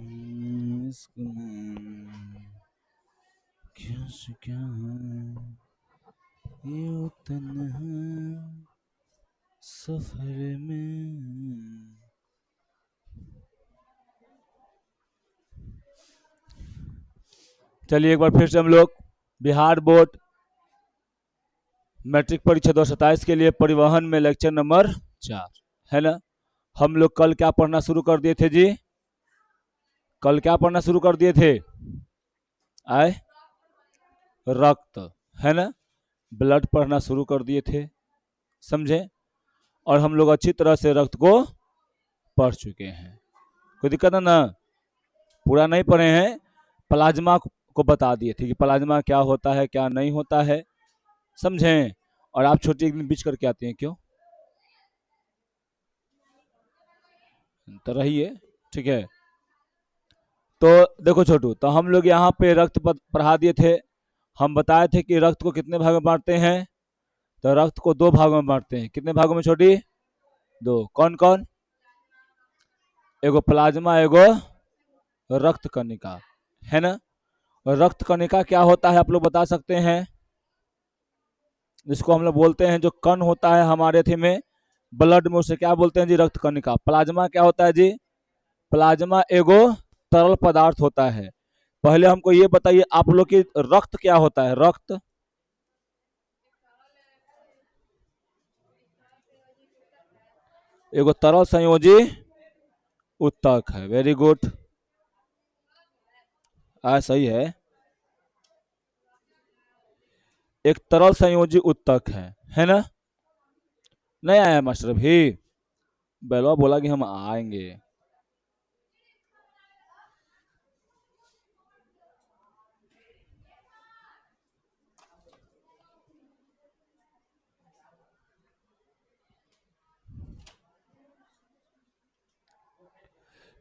इश्क में क्या से क्या है ये तन्हा सफर में। चलिए एक बार फिर से हम लोग बिहार बोर्ड मैट्रिक परीक्षा 2027 के लिए परिवहन में लेक्चर नंबर 4 है ना। हम लोग कल क्या पढ़ना शुरू कर दिए थे जी? कल क्या पढ़ना शुरू कर दिए थे? आए रक्त है ना, ब्लड पढ़ना शुरू कर दिए थे, समझे। और हम लोग अच्छी तरह से रक्त को पढ़ चुके हैं, कोई दिक्कत है ना। पूरा नहीं पढ़े हैं, प्लाज्मा को बता दिए थे कि प्लाज्मा क्या होता है क्या नहीं होता है, समझें। और आप छोटी एक दिन बीच करके आते हैं, क्यों तो रहिए, ठीक है। तो देखो छोटू, तो हम लोग यहाँ पे रक्त पढ़ा दिए थे। हम बताए थे कि रक्त को कितने भागों में बांटते हैं, तो रक्त को 2 भागों में बांटते हैं। कितने भागों में छोटी? 2। कौन कौन? एगो प्लाज्मा, एगो रक्त कणिका, है ना। रक्त कणिका क्या होता है आप लोग बता सकते हैं? जिसको हम लोग बोलते हैं जो कण होता है हमारे थी में ब्लड में, उसे क्या बोलते हैं जी? रक्त कणिका। प्लाज्मा क्या होता है जी? प्लाज्मा एगो तरल पदार्थ होता है। पहले हमको ये बताइए आप लोग की रक्त क्या होता है? रक्त एगो तरल संयोजी उत्तक है। वेरी गुड, सही है, एक तरल संयोजी उत्तक है ना। नहीं आया मास्टर भी? बेलवा बोला कि हम आएंगे।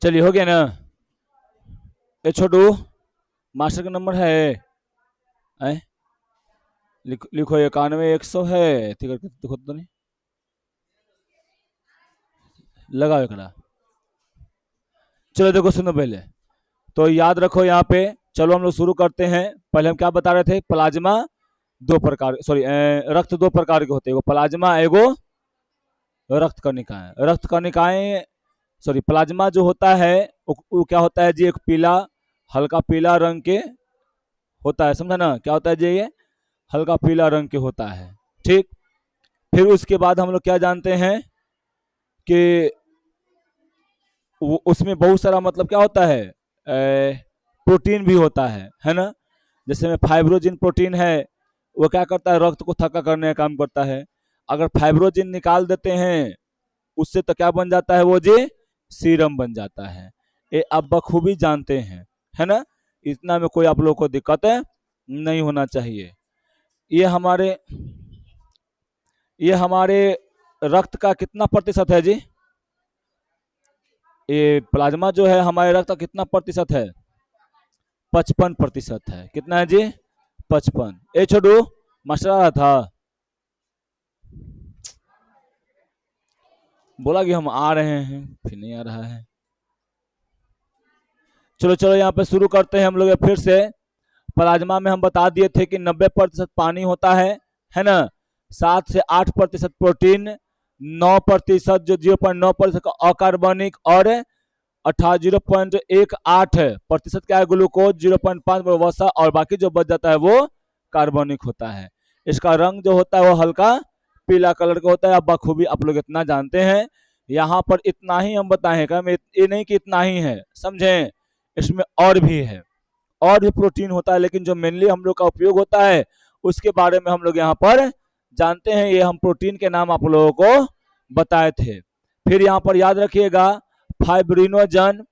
चलिए हो गया ना। ए छोटू, मास्टर का नंबर है? लिखो 91 100 है। देखो तो नहीं लगाओ एकड़ा। चलो देखो सुनो पहले, तो याद रखो यहाँ पे। चलो हम लोग शुरू करते हैं। पहले हम क्या बता रहे थे? प्लाज्मा 2 प्रकार, सॉरी रक्त 2 प्रकार के होते हैं, एगो प्लाज्मा एगो रक्त कणिकाएं। रक्त कणिकाएं, सॉरी प्लाज्मा जो होता है वो क्या होता है जी? एक पीला, हल्का पीला रंग के होता है, समझा ना। क्या होता है जी? ये हल्का पीला रंग के होता है, ठीक। फिर उसके बाद हम लोग क्या जानते हैं कि उसमें बहुत सारा मतलब क्या होता है, प्रोटीन भी होता है ना। जैसे में फाइब्रोजिन प्रोटीन है, वो क्या करता है? रक्त को थक्का करने का काम करता है। अगर फाइब्रोजिन निकाल देते हैं उससे तो क्या बन जाता है वो जी? सीरम बन जाता है। ये आप बखूबी जानते हैं, है ना। इतना में कोई आप लोग को दिक्कत नहीं होना चाहिए। ये हमारे ये हमारे रक्त का कितना प्रतिशत है जी? ये प्लाज्मा जो है हमारे रक्त का कितना प्रतिशत है? 55% है। कितना है जी? 55। ए छोड़ू, मास्टर आ रहा था, बोला कि हम आ रहे हैं, फिर नहीं आ रहा है। चलो चलो यहाँ पे शुरू करते हैं हम लोग फिर से। प्लाज्मा में हम बता दिए थे कि 90% पानी होता है ना। 7 से 8% प्रोटीन, 9% जो 0.9% अकार्बनिक, और 0.18% क्या है? ग्लूकोज, 0.5 वसा, और बाकी जो बच जाता है वो कार्बनिक होता है। इसका रंग जो होता है वो हल्का पीला कलर का होता है। आप बखूबी आप लोग इतना जानते हैं। यहाँ पर इतना ही हम बताए हैं, ये नहीं कि इतना ही है, समझें। इसमें और भी है, और भी प्रोटीन होता है, लेकिन जो मेनली हम लोग का उपयोग होता है उसके बारे में हम लोग यहाँ पर जानते हैं। ये हम प्रोटीन के नाम आप लोगों को बताए थे। फिर यहाँ पर याद रखिएगा, फाइब्रिनोजन,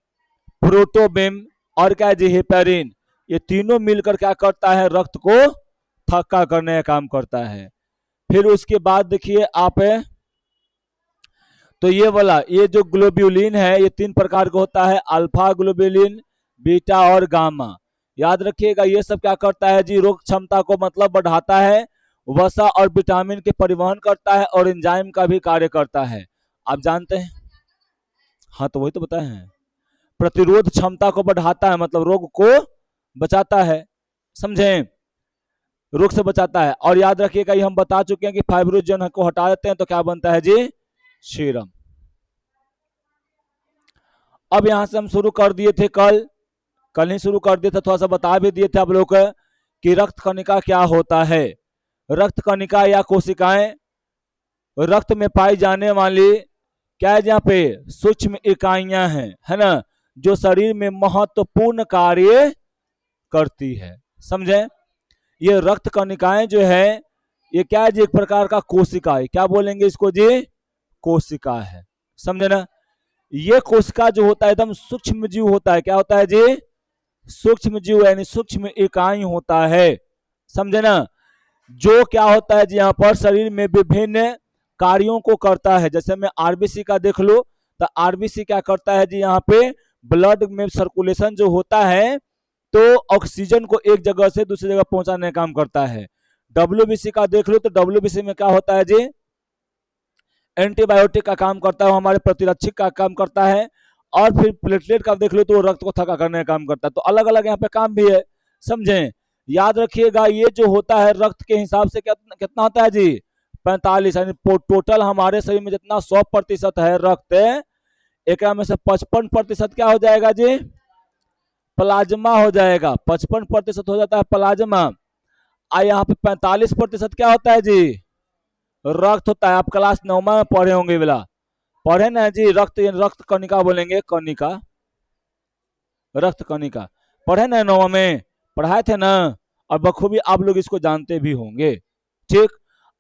प्रोटोबिम, और क्या जी? हेपेरिन। ये तीनों मिलकर क्या करता है? रक्त को थक्का करने का काम करता है। फिर उसके बाद देखिए आप, तो ये वाला, ये जो ग्लोब्यूलिन है ये 3 प्रकार का होता है, अल्फा ग्लोब्यूलिन, बीटा और गामा। याद रखिएगा ये सब क्या करता है जी? रोग क्षमता को मतलब बढ़ाता है, वसा और विटामिन के परिवहन करता है, और एंजाइम का भी कार्य करता है। आप जानते हैं, हाँ तो वही तो बताए हैं। प्रतिरोध क्षमता को बढ़ाता है, मतलब रोग को बचाता है, समझे, रोग से बचाता है। और याद रखिएगा, ये हम बता चुके हैं कि फाइब्रोजन को हटा देते हैं तो क्या बनता है जी, सीरम। अब यहां से हम शुरू कर दिए थे कल ही शुरू कर दिए थे, थोड़ा सा बता भी दिए थे आप लोग कि रक्त कणिका क्या होता है। रक्त कणिका या कोशिकाएं रक्त में पाई जाने वाली क्या है, यहाँ पे सूक्ष्म इकाइयां हैं, है ना, जो शरीर में महत्वपूर्ण कार्य करती है, समझे। ये रक्त कणिकाएं जो है ये क्या है जी, एक प्रकार का कोशिका है, क्या बोलेंगे इसको जी, कोशिका है, समझे ना। ये कोशिका जो होता है एकदम सूक्ष्म जीव होता है, क्या होता है जी, सूक्ष्म जीव यानी सूक्ष्म इकाई होता है, समझे ना। जो क्या होता है जी, यहाँ पर शरीर में विभिन्न कार्यों को करता है। जैसे मैं आरबीसी का देख लो तो आरबीसी क्या करता है जी, यहाँ पे ब्लड में सर्कुलेशन जो होता है तो ऑक्सीजन को एक जगह से दूसरी जगह पहुंचाने का काम करता है। डब्ल्यूबीसी का देख लो तो डब्ल्यूबीसी में क्या होता है जी, एंटीबायोटिक का काम करता है, हमारे प्रतिरक्षक का काम करता है। और फिर प्लेटलेट का देख लो तो रक्त को थका करने का काम करता है। तो अलग अलग यहाँ पे काम भी है, समझे। याद रखिएगा ये जो होता है रक्त के हिसाब से कितना होता है जी, 45, यानी टोटल हमारे शरीर में जितना 100% है रक्त, एक में से 55% क्या हो जाएगा जी, प्लाज्मा हो जाएगा। 55% हो जाता है प्लाज्मा। यहाँ पे 45% क्या होता है जी, रक्त होता है। आप क्लास 9 में पढ़े होंगे वाला, पढ़े ना जी, रक्त रक्त कणिका बोलेंगे, कणिका, रक्त कणिका पढ़े ना 9 में, पढ़ाए थे ना, और बखूबी आप लोग इसको जानते भी होंगे, ठीक।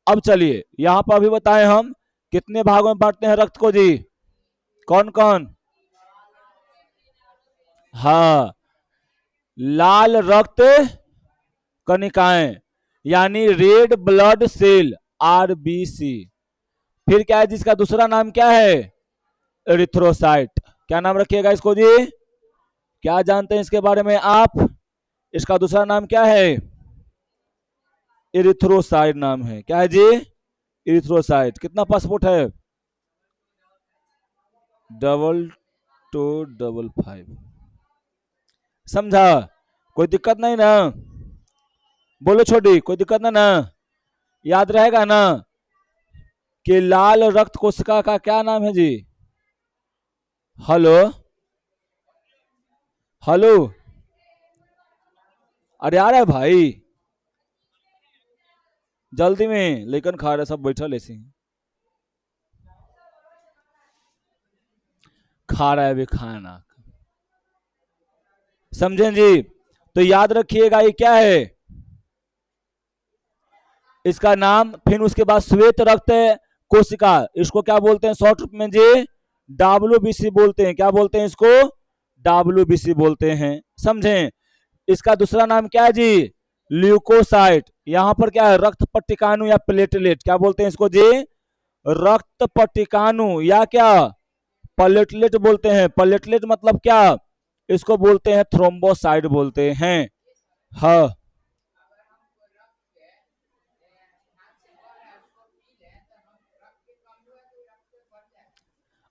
अब चलिए यहाँ पर अभी बताएं हम कितने भागों में बांटते हैं रक्त को जी, कौन कौन, हाँ, लाल रक्त कणिकाएं यानी रेड ब्लड सेल, आरबीसी। फिर क्या है जिसका दूसरा नाम क्या है, एरिथ्रोसाइट। क्या नाम रखिएगा इसको जी, क्या जानते हैं इसके बारे में आप, इसका दूसरा नाम क्या है, एरिथ्रोसाइट नाम है, क्या है जी, एरिथ्रोसाइट। कितना पासपोर्ट है, 2225, समझा, कोई दिक्कत नहीं ना, बोलो छोटी, कोई दिक्कत नहीं ना, याद रहेगा ना कि लाल रक्त कोशिका का क्या नाम है जी, हेलो हेलो, अरे आ रहा है भाई, जल्दी में, लेकिन खा रहे सब बैठल ऐसे खा रहा है भी खाना, समझे जी। तो याद रखिएगा ये क्या है, इसका नाम, फिर उसके बाद श्वेत रक्त कोशिका, इसको क्या बोलते हैं शॉर्ट रूप में जी, डब्ल्यूबीसी बोलते हैं, क्या बोलते हैं इसको, डब्ल्यूबीसी बोलते हैं, समझे। इसका दूसरा नाम क्या है जी, ल्यूकोसाइट। यहाँ पर क्या है, रक्त पट्टिकाणु या प्लेटलेट, क्या बोलते हैं इसको जी, रक्त पट्टिकाणु या क्या प्लेटलेट बोलते हैं। प्लेटलेट मतलब क्या, इसको बोलते हैं थ्रोम्बोसाइट बोलते हैं, हाँ।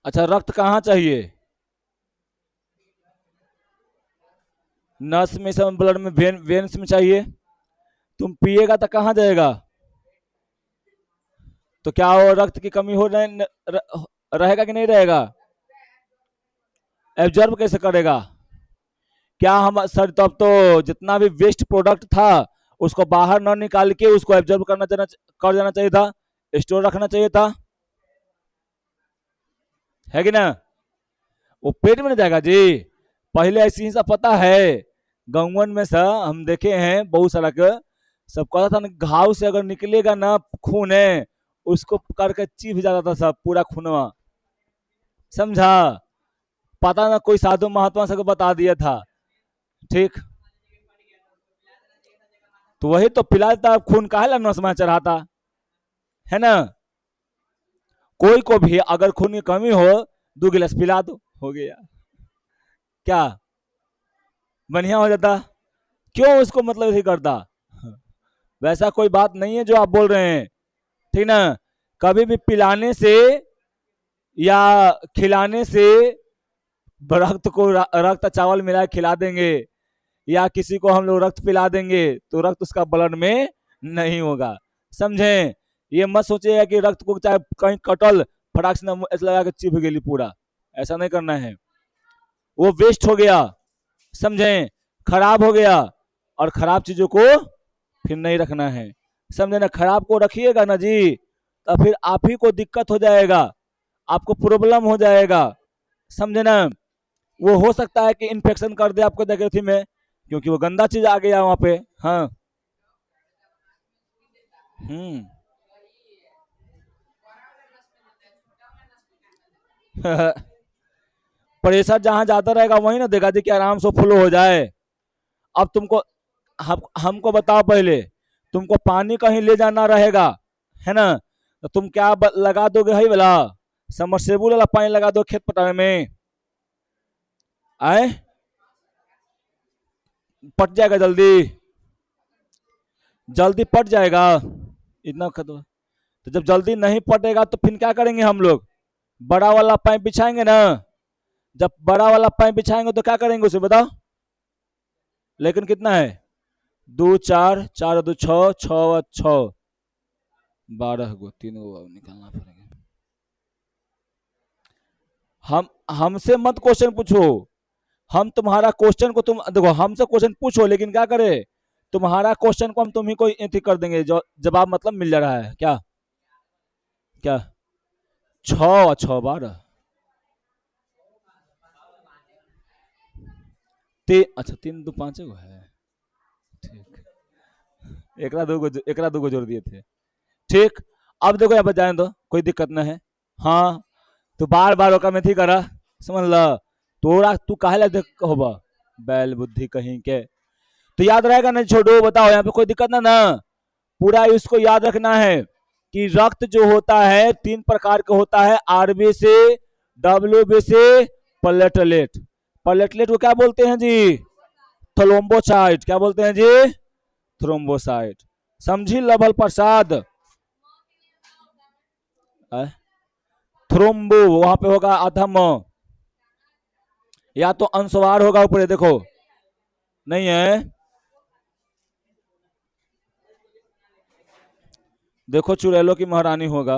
अच्छा, रक्त कहाँ चाहिए, नस में, सब ब्लड में, वेन्स में चाहिए। तुम पिएगा तो कहाँ जाएगा, तो क्या वो रक्त की कमी हो रहेगा कि नहीं रहेगा, एब्जॉर्ब कैसे करेगा, क्या हम सर, तब तो जितना भी वेस्ट प्रोडक्ट था उसको बाहर न निकाल के उसको एब्जॉर्ब कर देना चाहिए था, स्टोर रखना चाहिए था, है कि ना। वो पेट में नहीं जाएगा जी, पहले ऐसी ही सब पता है, गाँवन में सा हम देखे हैं बहुत सारा के, सब कहता था ना घाव से अगर निकलेगा ना खून है, उसको करके चीफ जाता था सब पूरा खूनवा, समझा। पता ना कोई साधु महात्मा सबको बता दिया था, ठीक। तो वही तो पिला देता, खून काहे ला नस में चढ़ाता, है ना। कोई को भी अगर खून की कमी हो 2 गिलास पिला दो, हो गया, क्या बढ़िया हो जाता, क्यों उसको मतलब ऐसे करता, वैसा कोई बात नहीं है जो आप बोल रहे हैं, ठीक ना। कभी भी पिलाने से या खिलाने से रक्त को रक्त चावल मिला के खिला देंगे या किसी को हम लोग रक्त पिला देंगे तो रक्त उसका ब्लड में नहीं होगा। समझे? ये मत सोचिएगा कि रक्त को चाहे कहीं कटल फटाक से ऐसा लगा के चिप गई पूरा, ऐसा नहीं करना है। वो वेस्ट हो गया, समझे, खराब हो गया, और खराब चीजों को फिर नहीं रखना है। समझे ना? खराब को रखिएगा ना जी तो फिर आप ही को दिक्कत हो जाएगा, आपको प्रॉब्लम हो जाएगा। समझे ना? वो हो सकता है कि इन्फेक्शन कर दे आपको जगह में, क्योंकि वो गंदा चीज आ गया वहां पे। हाँ। हम्म। प्रेशर जहां जाता रहेगा वही ना देगा जी कि आराम से फ्लो हो जाए। अब तुमको हमको बताओ पहले, तुमको पानी कहीं ले जाना रहेगा, है ना, तो तुम क्या लगा दोगे? है वाला समरसेबुल वाला पानी लगा दो खेत पटावे में, आए पट जाएगा जल्दी, जल्दी पट जाएगा इतना खतरा। तो जब जल्दी नहीं पटेगा तो फिर क्या करेंगे हम लोग? बड़ा वाला पाइप बिछाएंगे ना। जब बड़ा वाला पाइप बिछाएंगे तो क्या करेंगे उसे बताओ? लेकिन कितना है? 2 4 4 2 6 6 6 12 गो, 3 गो निकालना पड़ेगा। हम हमसे मत क्वेश्चन पूछो, हम तुम्हारा क्वेश्चन को तुम देखो, हमसे क्वेश्चन पूछो लेकिन क्या करे, तुम्हारा क्वेश्चन को हम तुम्ही को एंट्री कर देंगे जो जवाब मतलब मिल जा रहा है क्या? क्या 6 6 12 अच्छा 3 2 5 गो है। ठीक, एकरा दो गो जोड़ दिए थे। ठीक, अब देखो यहाँ पर जाए तो कोई दिक्कत ना है। हाँ, तो बार बार ओका में थी करा, समझ ल, तोरा तू काहे ला देख होबा बैल बुद्धि कहीं के। तो याद रहेगा ना छोटो? बताओ यहाँ पे कोई दिक्कत ना ना? पूरा इसको याद रखना है कि रक्त जो होता है 3 प्रकार का होता है, आरबीसी, डब्ल्यूबीसी, प्लेटलेट। प्लेटलेट को क्या बोलते हैं जी? थ्रोम्बोसाइट। क्या बोलते हैं जी? थ्रोम्बोसाइट। समझी लवल प्रसाद? थ्रोम्बो वहां पे होगा अधम, या तो अंशवार होगा ऊपर, देखो नहीं है, देखो चुड़ैलों की महारानी होगा।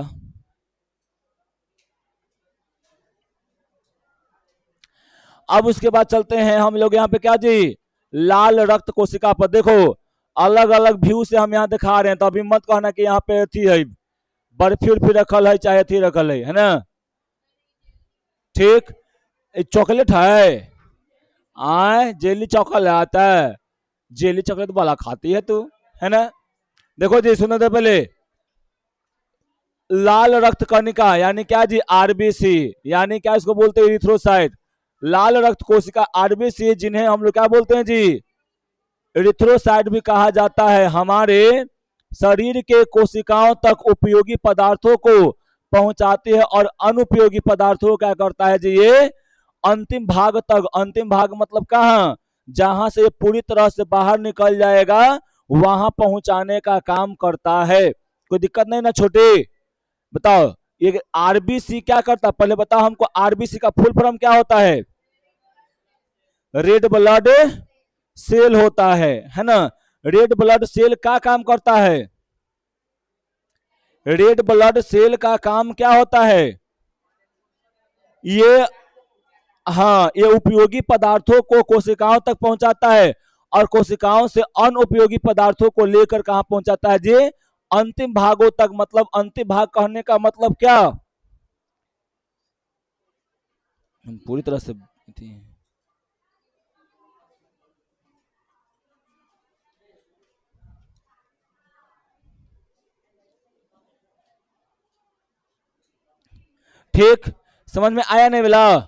अब उसके बाद चलते हैं हम लोग यहाँ पे क्या जी, लाल रक्त कोशिका पर। देखो अलग अलग व्यू से हम यहाँ दिखा रहे हैं, तो अभी मत कहना कि यहाँ पे थी है बर्फी उर्फी रखल है चाहे थी रखल है ना? ठीक, चॉकलेट है, आए जेली चॉकलेट आता है, जेली चॉकलेट वाला खाती है तू, है ना? देखो जी सुनो तो पहले, लाल रक्त कणिका यानी क्या जी? आरबीसी, यानी क्या इसको बोलते हैं? इरिथ्रोसाइट। लाल रक्त कोशिका आरबीसी, जिन्हें हम लोग क्या बोलते हैं जी? इरिथ्रोसाइट भी कहा जाता है। हमारे शरीर के कोशिकाओं तक उपयोगी पदार्थों को पहुंचाती है और अनुपयोगी पदार्थों को क्या करता है जी? ये अंतिम भाग तक, अंतिम भाग मतलब कहाँ? जहां से पूरी तरह से बाहर निकल जाएगा वहां पहुंचाने का काम करता है। कोई दिक्कत नहीं ना छोटे? बताओ ये आरबीसी क्या करता है पहले बताओ हमको? आरबीसी का फुल फॉर्म क्या होता है? रेड ब्लड सेल होता है ना? रेड ब्लड सेल का काम करता है? रेड ब्लड सेल का काम क्या होता है? ये, हाँ, ये उपयोगी पदार्थों को कोशिकाओं तक पहुंचाता है और कोशिकाओं से अनुपयोगी पदार्थों को लेकर कहां पहुंचाता है जी? अंतिम भागों तक। मतलब अंतिम भाग कहने का मतलब क्या? पूरी तरह से ठीक, समझ में आया नहीं बोला?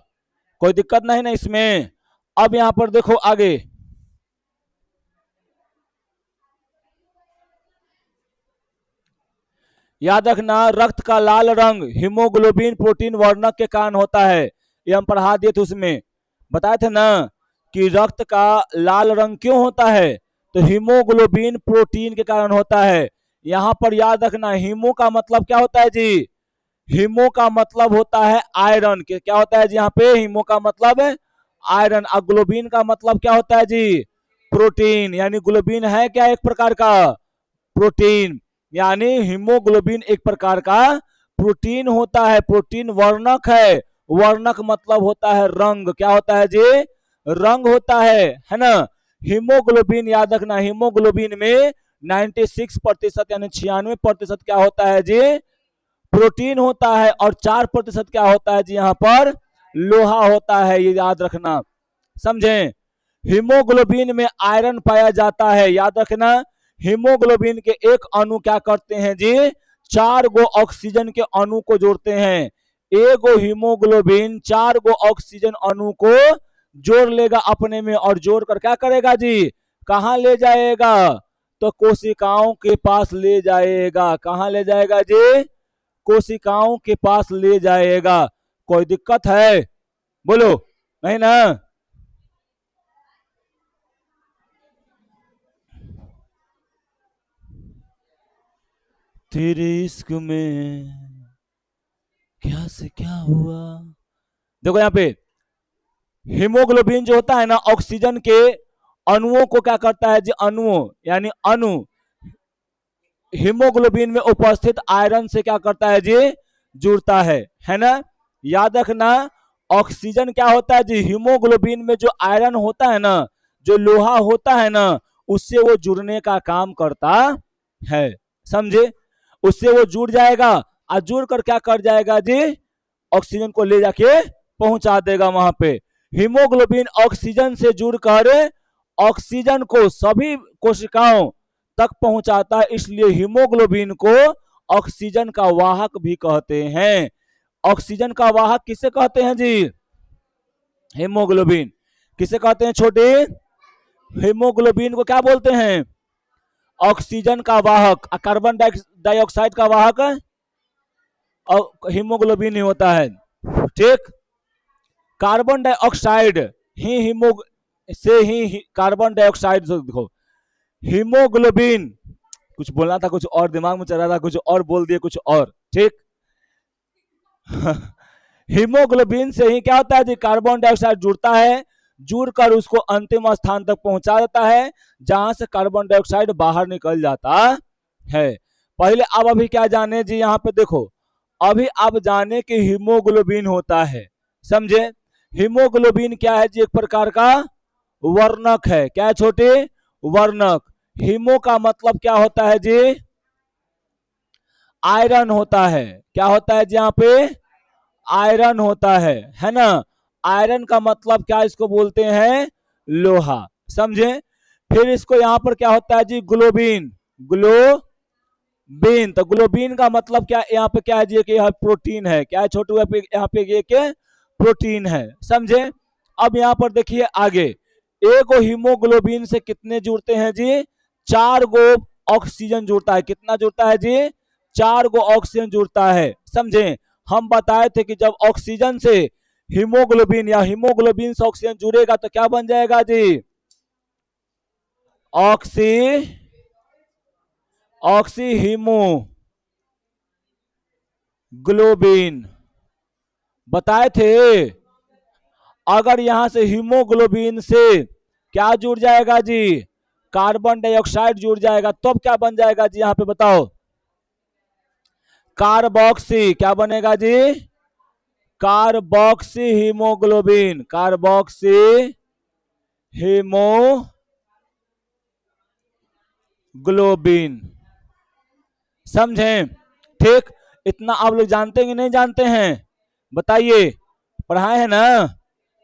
कोई दिक्कत नहीं ना इसमें? अब यहां पर देखो आगे, याद रखना रक्त का लाल रंग हीमोग्लोबिन प्रोटीन वर्णक के कारण होता है। ये हम पढ़ा दिए थे, उसमें बताए थे ना कि रक्त का लाल रंग क्यों होता है? तो हीमोग्लोबिन प्रोटीन के कारण होता है। यहां पर याद रखना हीमो का मतलब क्या होता है जी? हीमो का मतलब होता है आयरन के। क्या होता है जी यहाँ पे? हीमो का मतलब है आयरन। और ग्लोबिन का मतलब क्या होता है जी? प्रोटीन। यानी ग्लोबिन है क्या? एक प्रकार का प्रोटीन। यानी हीमोग्लोबिन एक प्रकार का प्रोटीन होता है। प्रोटीन वर्णक है। वर्णक मतलब होता है रंग। क्या होता है जी? रंग होता है ना। हीमोग्लोबिन याद रखना, हीमोग्लोबिन में 96% यानी 96% क्या होता है जी? प्रोटीन होता है। और 4% क्या होता है जी? यहाँ पर लोहा होता है, ये याद रखना, समझे। हीमोग्लोबिन में आयरन पाया जाता है, याद रखना। हीमोग्लोबिन के एक अणु क्या करते हैं जी? 4 गो ऑक्सीजन के अणु को जोड़ते हैं। एक गो हीमोग्लोबिन 4 गो ऑक्सीजन अणु को जोड़ लेगा अपने में, और जोड़कर क्या करेगा जी? कहां ले जाएगा? तो कोशिकाओं के पास ले जाएगा। कहां ले जाएगा जी? कोशिकाओं के पास ले जाएगा। कोई दिक्कत है? बोलो, नहीं ना। तेरे इश्क में क्या से क्या हुआ। देखो यहाँ पे हीमोग्लोबिन जो होता है ना, ऑक्सीजन के अणुओं को क्या करता है जी? अणुओं यानी अणु हीमोग्लोबिन में उपस्थित आयरन से क्या करता है जी? जुड़ता है ना। याद रखना, ऑक्सीजन क्या होता है जी? हीमोग्लोबिन में जो आयरन होता है ना, जो लोहा होता है ना, उससे वो जुड़ने का काम करता है, समझे। उससे वो जुड़ जाएगा, और जुड़ कर क्या कर जाएगा जी? ऑक्सीजन को ले जाके पहुंचा देगा वहां पे। हीमोग्लोबिन ऑक्सीजन से जुड़कर ऑक्सीजन को सभी कोशिकाओं तक पहुंचाता है, इसलिए हीमोग्लोबिन को ऑक्सीजन का वाहक भी कहते हैं। ऑक्सीजन का वाहक किसे कहते हैं जी? हीमोग्लोबिन। किसे कहते हैं छोटे? हीमोग्लोबिन को क्या बोलते हैं? ऑक्सीजन का वाहक। कार्बन डाइऑक्साइड का वाहक और हीमोग्लोबिन ही होता है, ठीक। कार्बन डाइऑक्साइड ही हीमो से ही कार्बन डाइऑक्साइड देखो, हीमोग्लोबिन कुछ बोलना था, कुछ और दिमाग में चल रहा था, कुछ और बोल दिए, कुछ और, ठीक। हीमोग्लोबिन से ही क्या होता है जी? कार्बन डाइऑक्साइड जुड़ता है, जुड़कर उसको अंतिम स्थान तक पहुंचा देता है, जहां से कार्बन डाइऑक्साइड बाहर निकल जाता है। पहले अब अभी क्या जाने जी? यहाँ पे देखो, अभी आप जाने कि हीमोग्लोबिन होता है, समझे। हीमोग्लोबिन क्या है जी? एक प्रकार का वर्णक है। क्या है छोटे? वर्णक। हीमो का मतलब क्या होता है जी? आयरन होता है। क्या होता है जी? यहाँ पे आयरन होता है ना। आयरन का मतलब क्या? इसको बोलते हैं लोहा, समझे। फिर इसको यहां पर क्या होता है जी? ग्लोबिन। ग्लोबिन, तो ग्लोबिन का मतलब क्या? यहाँ पे क्या है जी? कि यह प्रोटीन है। क्या है छोटू? यहाँ पे ये क्या? प्रोटीन है, समझे। अब यहाँ पर देखिए आगे, एक हीमोग्लोबिन से कितने जुड़ते हैं जी? 4 गो ऑक्सीजन जुड़ता है। कितना जुड़ता है जी? 4 गो ऑक्सीजन जुड़ता है, समझे। हम बताए थे कि जब ऑक्सीजन से हीमोग्लोबिन या हीमोग्लोबिन से ऑक्सीजन जुड़ेगा तो क्या बन जाएगा जी? ऑक्सी ऑक्सी हीमोग्लोबिन बताए थे। अगर यहां से हीमोग्लोबिन से क्या जुड़ जाएगा जी? कार्बन डाइऑक्साइड जुड़ जाएगा, तब तो क्या बन जाएगा जी? यहां पे बताओ, कार्बोक्सी। क्या बनेगा जी? Carboxy haemoglobin. कार्बोक्सी हीमोग्लोबिन, समझे, ठीक। इतना आप लोग जानते हैं कि नहीं जानते हैं? बताइए, पढ़ाए है ना?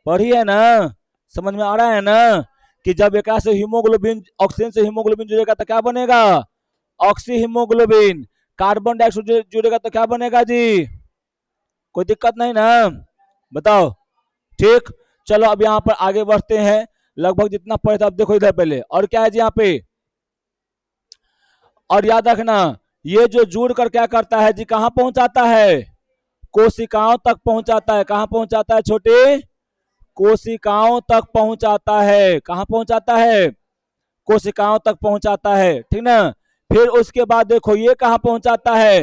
पढ़ी है ना? समझ में आ रहा है ना कि जब एक से हीमोग्लोबिन, ऑक्सीजन से हीमोग्लोबिन जुड़ेगा तो क्या बनेगा? Oxy haemoglobin. कार्बन डाइऑक्साइड जुड़ेगा तो क्या बनेगा जी? कोई दिक्कत नहीं ना? बताओ, ठीक। चलो अब यहाँ पर आगे बढ़ते हैं। लगभग जितना पढ़े था, अब देखो इधर पहले और क्या है जी यहाँ पे। और याद रखना, ये जो जुड़ कर क्या करता है जी? कहां पहुंचाता है? कोशिकाओं तक पहुंचाता है। कहां पहुंचाता है छोटे? कोशिकाओं तक पहुंचाता है। कहां पहुंचाता है? कोशिकाओं तक पहुंचाता है, ठीक ना। फिर उसके बाद देखो ये कहां पहुंचाता है?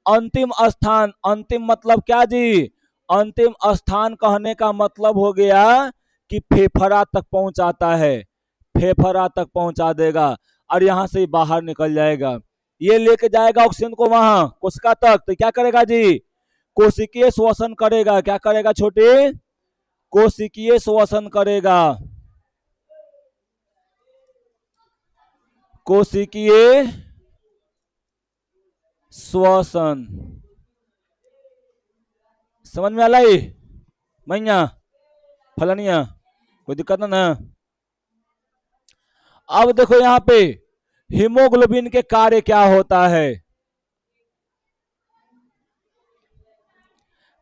अंतिम स्थान। अंतिम मतलब क्या जी? अंतिम स्थान कहने का मतलब हो गया कि फेफड़ा तक पहुंचाता है, फेफड़ा तक पहुंचा देगा और यहां से बाहर निकल जाएगा। ये लेके जाएगा ऑक्सीजन को वहां कोशिका तक, तो क्या करेगा जी, कोशिकीय श्वसन करेगा। क्या करेगा छोटे, कोशिकीय श्वसन करेगा, कोशिकीय श्वसन। समझ में आला मैया फलनिया, कोई दिक्कत ना। अब देखो यहां पे हीमोग्लोबिन के कार्य क्या होता है,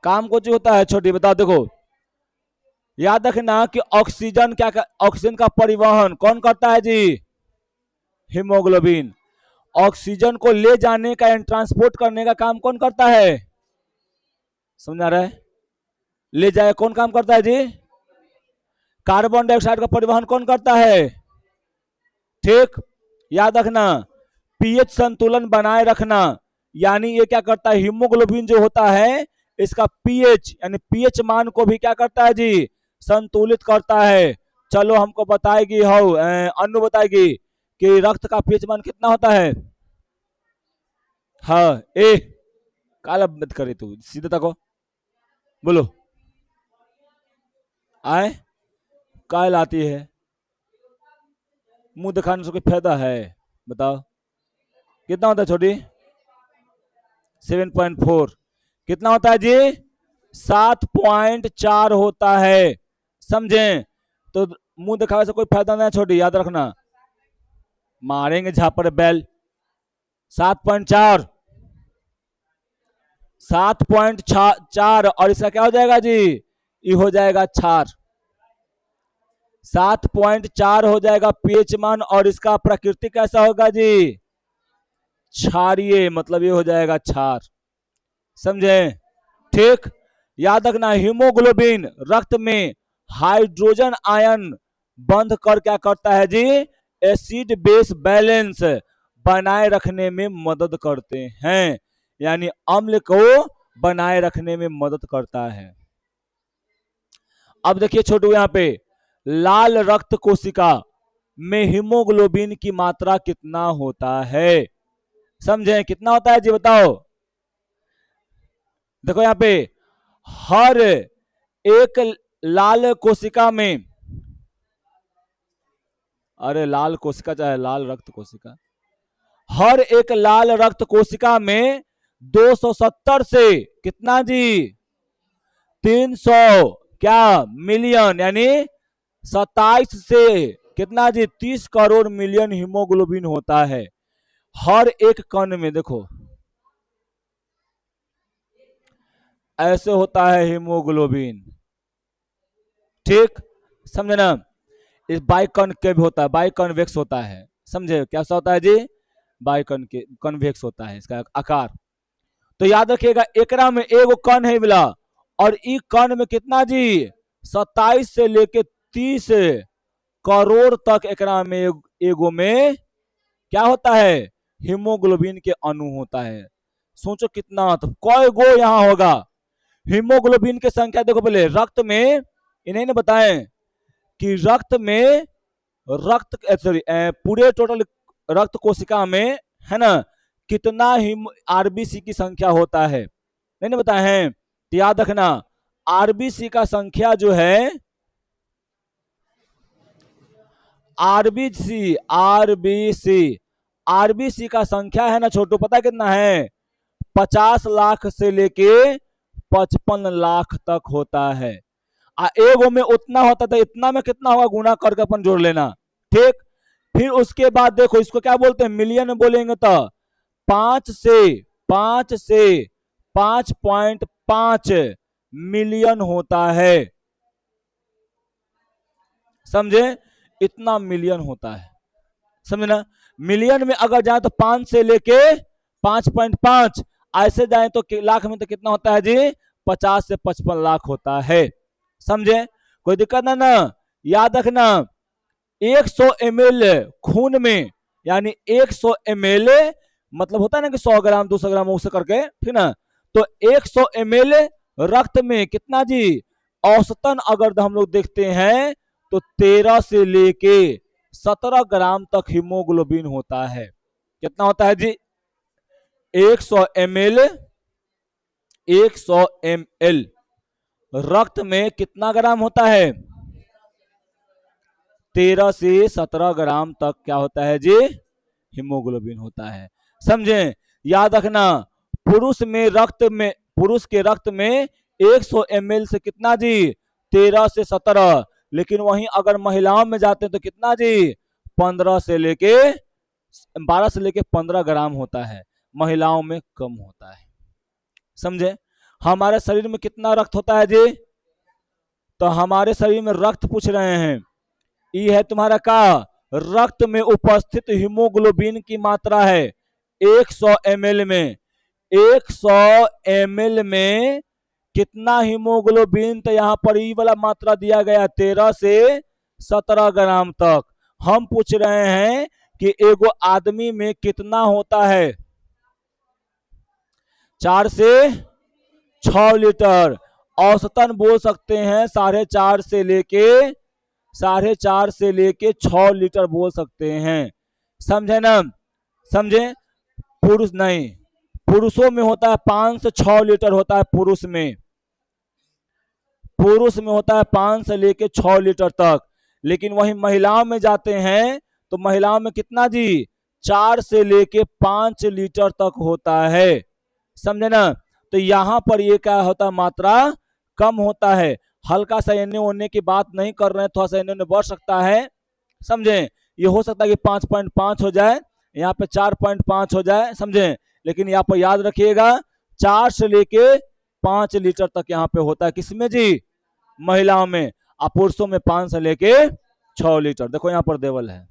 काम कुछ होता है छोटी, बताओ। देखो याद रखना कि ऑक्सीजन ऑक्सीजन का परिवहन कौन करता है जी, हीमोग्लोबिन। ऑक्सीजन को ले जाने का एंड ट्रांसपोर्ट करने का काम कौन करता है, समझ आ रहा है, ले जाए कौन काम करता है जी, कार्बन डाइऑक्साइड का परिवहन कौन करता है, ठीक। याद रखना पीएच संतुलन बनाए रखना, यानी ये क्या करता है, हीमोग्लोबिन जो होता है इसका पीएच यानी पीएच मान को भी क्या करता है जी, संतुलित करता है। चलो हमको बताएगी अनु बताएगी कि रक्त का पीएच मान कितना होता है। हाँ ए काला मत करे तू, सीधे तको बोलो, आए काल आती है, मुंह दिखाने से कोई फायदा है, बताओ कितना होता है छोटी, 7.4। कितना होता है जी, 7.4 होता है, समझे। तो मुंह दिखावे से कोई फायदा नहीं छोटी, याद रखना, मारेंगे झापर बैल। 7.4 7.4 और इसका क्या हो जाएगा जी, ये हो जाएगा क्षार। 7.4 हो जाएगा पीएच मान और इसका प्रकृति कैसा होगा जी, क्षारीय, मतलब ये हो जाएगा क्षार, समझे, ठीक। याद रखना हीमोग्लोबिन रक्त में हाइड्रोजन आयन बंध कर क्या करता है जी, एसिड बेस बैलेंस बनाए रखने में मदद करते हैं, यानी अम्ल को बनाए रखने में मदद करता है। अब देखिए छोटू यहां पे लाल रक्त कोशिका में हीमोग्लोबिन की मात्रा कितना होता है, समझे, कितना होता है जी बताओ। देखो यहां पे हर एक लाल कोशिका में, अरे लाल कोशिका चाहे लाल रक्त कोशिका, हर एक लाल रक्त कोशिका में 270 से कितना जी, 300 क्या मिलियन, यानी 27 से कितना जी, 30 करोड़ मिलियन हीमोग्लोबिन होता है हर एक कण में। देखो ऐसे होता है हीमोग्लोबिन, ठीक, समझे ना। इस बाइकॉन्केव होता है, बाइकॉन्वेक्स होता है, समझे, क्या होता है जी, बाइकॉन्वेक्स होता है इसका आकार। तो याद रखिएगा एकरा में एगो कण है मिला, और ई कण में कितना जी, 27 से लेके 30 करोड़ तक एकरा में एगो में क्या होता है, हीमोग्लोबिन के अणु होता है। सोचो कितना, तो कई गो यहां होगा हीमोग्लोबिन की संख्या। देखो पहले रक्त में, इन्हें बताएं कि रक्त में पूरे टोटल रक्त कोशिका में है ना कितना आरबीसी की संख्या होता है, नहीं बताए हैं। तो याद रखना आरबीसी का संख्या जो है, आरबीसी आरबीसी आरबीसी का संख्या है ना छोटू, पता कितना है, 50 लाख से लेके 55 लाख तक होता है। एगो में उतना होता था, इतना में कितना होगा, गुना करके अपन जोड़ लेना, ठीक। फिर उसके बाद देखो इसको क्या बोलते हैं, मिलियन में बोलेंगे तो 5 से 5.5 मिलियन होता है, समझे, इतना मिलियन होता है, समझे ना। मिलियन में अगर जाए तो 5 से लेके 5.5, ऐसे जाए तो लाख में तो कितना होता है जी, 50 से 55 लाख होता है, समझे, कोई दिक्कत ना ना। याद रखना 100 ml खून में, यानी 100 ml मतलब होता है ना कि 100 ग्राम 200 ग्राम उसे करके, ठीक ना। तो 100 ml रक्त में कितना जी, औसतन अगर हम लोग देखते हैं तो 13 से लेके 17 ग्राम तक हीमोग्लोबिन होता है। कितना होता है जी? 100 ml 100 ml रक्त में कितना ग्राम होता है? 13 से 17 ग्राम तक क्या होता है जी? हीमोग्लोबिन होता है। समझे? याद रखना, पुरुष के रक्त में 100 ml से कितना जी? 13 से 17। लेकिन वहीं अगर महिलाओं में जाते हैं तो कितना जी? 15 से लेके 12 से लेके 15 ग्राम होता है। महिलाओं में कम होता है। समझे? हमारे शरीर में कितना रक्त होता है जी? तो हमारे शरीर में रक्त पूछ रहे हैं। ये है तुम्हारा का रक्त में उपस्थित हीमोग्लोबिन की मात्रा है 100 ml में। 100 ml में कितना हीमोग्लोबिन? तो यहां पर ई वाला मात्रा दिया गया 13 से 17 ग्राम तक। हम पूछ रहे हैं कि एगो आदमी में कितना होता है? 4 से 6 लीटर। औसतन बोल सकते हैं 4.5 से लेके 6 लीटर बोल सकते हैं। समझे ना? समझे? पुरुष नहीं, पुरुषों में होता है 5 से 6 लीटर होता है। पुरुष में होता है 5 से लेके 6 लीटर तक। लेकिन वहीं महिलाओं में जाते हैं तो महिलाओं में कितना जी? 4 से लेके 5 लीटर तक होता है। समझे ना? तो यहां पर ये क्या होता है? मात्रा कम होता है। हल्का सा एने ओने की बात नहीं कर रहे हैं, थोड़ा सा एने ओने बढ़ सकता है। समझे? ये हो सकता है कि 5.5 हो जाए, यहाँ पे 4.5 हो जाए। समझे? लेकिन यहाँ पर याद रखिएगा 4 से लेके 5 लीटर तक यहाँ पे होता है। किसमें जी? महिलाओं में। और पुरुषों में 5 से लेके 6 लीटर। देखो यहाँ पर देवल है,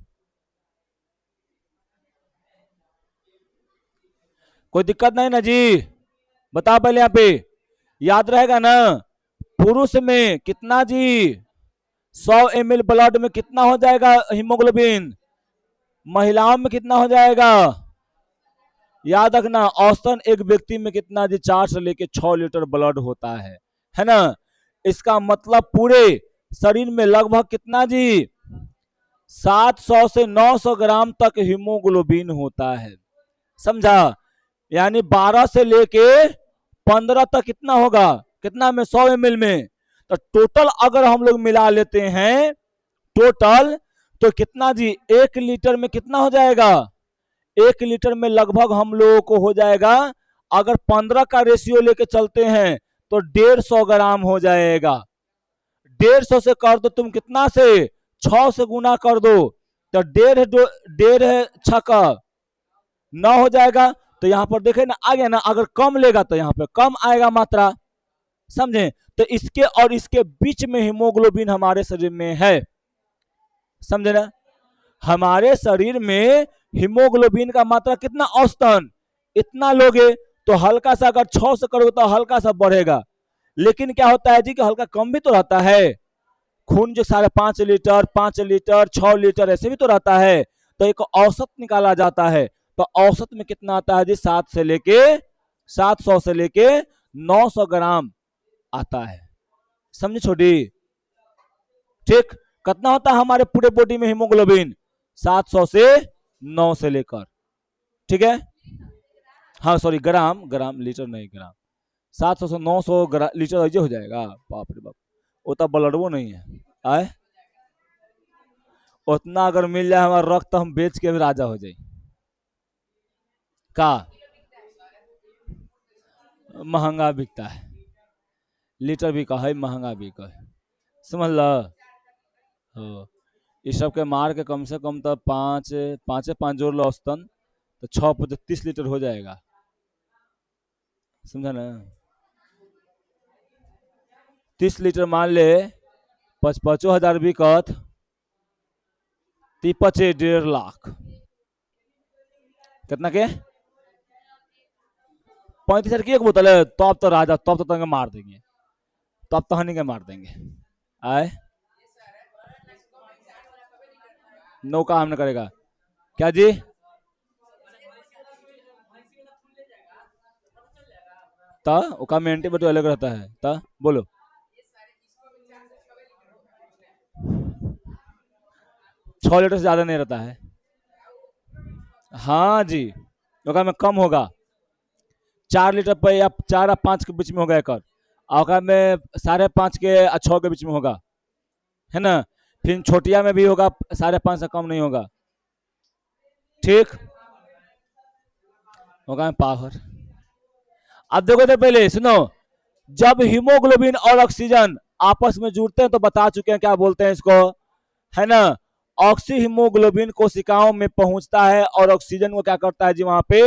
कोई दिक्कत नहीं ना जी? बता पहले यहाँ पे, याद रहेगा ना? पुरुष में कितना जी? 100 ml ब्लड में कितना हो जाएगा हीमोग्लोबिन? महिलाओं में कितना हो जाएगा? याद रखना, औसतन एक व्यक्ति में कितना जी? 4 से लेके 6 लीटर ब्लड होता है ना? इसका मतलब पूरे शरीर में लगभग कितना जी? 700 से 900 ग्राम तक हीमोग्लोबिन होता है। समझा? यानी 12 से लेके 15 तक कितना होगा? कितना में? 100 ml में। तो टोटल अगर हम लोग मिला लेते हैं टोटल, तो कितना जी? 1 लीटर में कितना हो जाएगा? 1 लीटर में लगभग हम लोगों को हो जाएगा, अगर 15 का रेशियो लेके चलते हैं तो 150 ग्राम हो जाएगा। 150 से कर दो तुम कितना से? 6 से गुना कर दो तो 1.5 छक्का 9 हो जाएगा। तो यहां पर देखे ना, आ गया ना? अगर कम लेगा तो यहाँ पे कम आएगा मात्रा। समझे? तो इसके और इसके बीच में हीमोग्लोबिन हमारे शरीर में है। समझे ना? हमारे शरीर में हीमोग्लोबिन का मात्रा कितना? औसतन इतना लोगे तो हल्का सा अगर 6 से करोगे तो हल्का सा बढ़ेगा। लेकिन क्या होता है जी कि हल्का कम भी तो रहता है। खून जो 5.5 लीटर 5 लीटर 6 लीटर ऐसे भी तो रहता है। तो एक औसत निकाला जाता है। तो औसत में कितना आता है जी? 700 से लेके 900 ग्राम आता है। समझे छोटी? ठीक। कितना होता है हमारे पूरे बॉडी में हीमोग्लोबिन? 700 से 9 से लेकर। ठीक है? हाँ सॉरी, ग्राम, ग्राम लीटर नहीं, ग्राम। 700 से 900 लीटर ऐसे हो जाएगा। बाप रे बाप, वो तो ब्लड वो नहीं है। आए उतना अगर मिल जाए हमारा रक्त तो हम बेच के भी राजा हो जाए। का महंगा बिकता है, लीटर भी का है, महंगा भी का है। समझ लो? हो, इस सब के मार के कम से कम तो पाँच जोड़ लो औसतन, तो 6 30 लीटर हो जाएगा। समझा ना? 30 लीटर मान ले, 55,000 बिकत, 1.5 लाख। कितना के? 35,000 की एक बोतल है? तो अब तो राजा, तो अब तो तंगे मार देंगे, तो अब तो हनी के मार देंगे। आए नौका हमने करेगा क्या जी? ता ओका में एंटीबायोटिक अलग रहता है। ता बोलो 6 लीटर से ज्यादा नहीं रहता है। हाँ जी, ओकरा में कम होगा, 4 लीटर पर या 4 या 5 के बीच में होगा एकर, ओकरा में 5.5 के 6 के बीच में होगा, है ना। फिर छोटिया में भी होगा 5.5 से कम नहीं होगा, ठीक। होगा पावर। अब देखो तो पहले सुनो, जब हीमोग्लोबिन और ऑक्सीजन आपस में जुड़ते हैं तो बता चुके हैं क्या बोलते हैं इसको, है ना। ऑक्सी हीमोग्लोबिन कोशिकाओं में पहुंचता है और ऑक्सीजन को क्या करता है जी वहां पे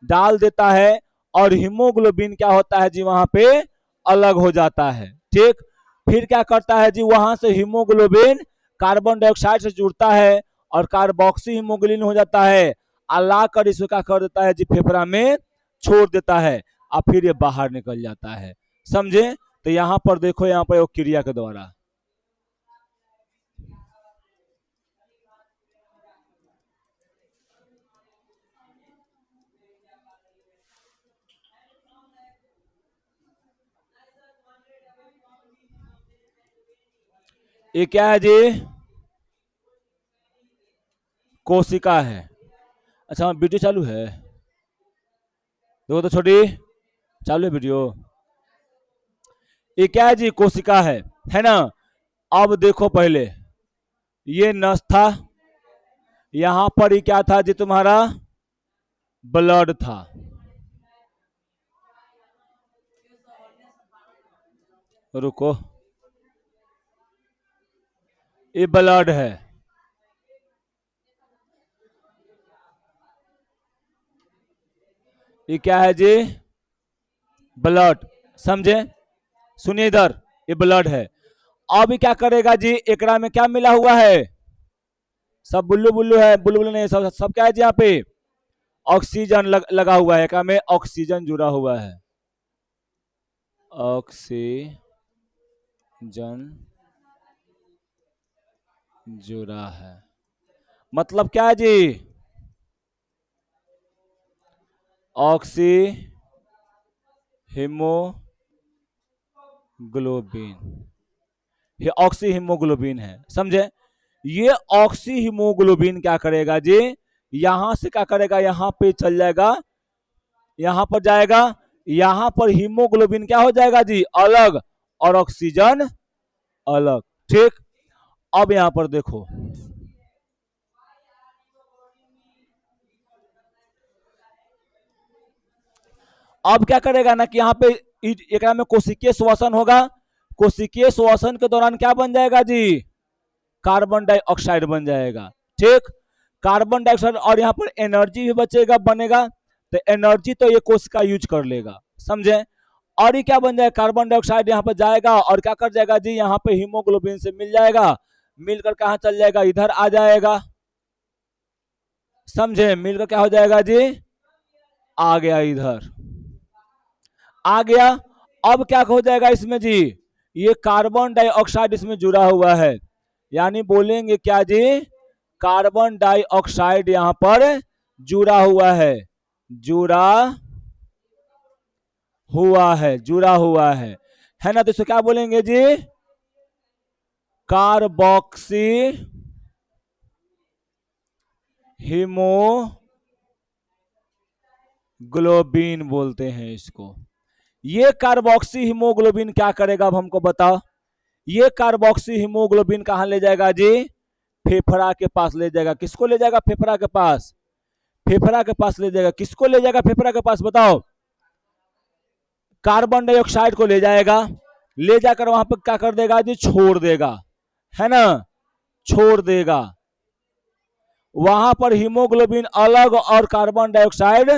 डाल देता है, और हीमोग्लोबिन क्या होता है जी वहां पे अलग हो जाता है, ठीक। फिर क्या करता है जी, वहां से हीमोग्लोबिन कार्बन डाइऑक्साइड से जुड़ता है और कार्बोक्सी हीमोग्लोबिन हो जाता है, अल्लाह कर इसको क्या कर देता है जी फेफड़ा में छोड़ देता है, और फिर ये बाहर निकल जाता है, समझे। तो यहाँ पर देखो, यहाँ पर क्रिया के द्वारा ये क्या है जी, कोशिका है। अच्छा वीडियो चालू है, देखो तो छोटी, चालू है वीडियो। ये क्या है जी, कोशिका है ना। अब देखो पहले, ये नस था, यहां पर ये क्या था जी तुम्हारा, ब्लड था, रुको, ये ब्लड है, ये क्या है जी, ब्लड, समझे। सुनिए इधर, ये ब्लड है। अब ये क्या करेगा जी, एकरा में क्या मिला हुआ है, सब बुल्लू बुल्लू है, बुल्लू बुल्लू नहीं, सब सब क्या है जी यहाँ पे ऑक्सीजन लगा हुआ है, एकरा में ऑक्सीजन जुड़ा हुआ है, ऑक्सीजन जुड़ा है, मतलब क्या है जी, ऑक्सी हीमोग्लोबिन, ये ऑक्सी हीमोग्लोबिन है, समझे। ये ऑक्सी हीमोग्लोबिन क्या करेगा जी, यहां से क्या करेगा, यहां पे चल जाएगा, यहां पर जाएगा, यहां पर हीमोग्लोबिन क्या हो जाएगा जी अलग, और ऑक्सीजन अलग, ठीक। अब यहां पर देखो, अब क्या करेगा ना कि यहाँ पे एक में कोशिकीय श्वसन होगा, कोशिकीय श्वसन के दौरान क्या बन जाएगा जी, कार्बन डाइऑक्साइड बन जाएगा, ठीक। कार्बन डाइऑक्साइड, और यहाँ पर एनर्जी भी बचेगा बनेगा, तो एनर्जी तो ये कोशिका यूज कर लेगा, समझे। और ये क्या बन जाएगा, कार्बन डाइऑक्साइड यहाँ पर जाएगा और क्या कर जाएगा जी, यहाँ पे हीमोग्लोबिन से मिल जाएगा, मिलकर कहा चल जाएगा, इधर आ जाएगा, समझे। मिलकर क्या हो जाएगा जी, आ गया इधर, आ गया। अब क्या हो जाएगा इसमें जी, ये कार्बन डाइऑक्साइड इसमें जुड़ा हुआ है, यानी बोलेंगे क्या जी, कार्बन डाइऑक्साइड यहां पर जुड़ा हुआ है, जुड़ा हुआ है, जुड़ा हुआ है ना। तो इसे क्या बोलेंगे जी, कार्बोक्सी हीमोग्लोबिन बोलते हैं इसको। ये कार्बोक्सी हीमोग्लोबिन क्या करेगा, अब हमको बताओ। ये कार्बोक्सी हीमोग्लोबिन कहां ले जाएगा जी, फेफड़ा के पास ले जाएगा, किसको ले जाएगा, फेफड़ा के पास, फेफड़ा के पास ले जाएगा, किसको ले जाएगा फेफड़ा के पास बताओ, कार्बन डाइऑक्साइड को ले जाएगा, ले जाकर वहां पर क्या कर देगा जी, छोड़ देगा, है ना, छोड़ देगा। वहां पर हीमोग्लोबिन अलग और कार्बन डाइऑक्साइड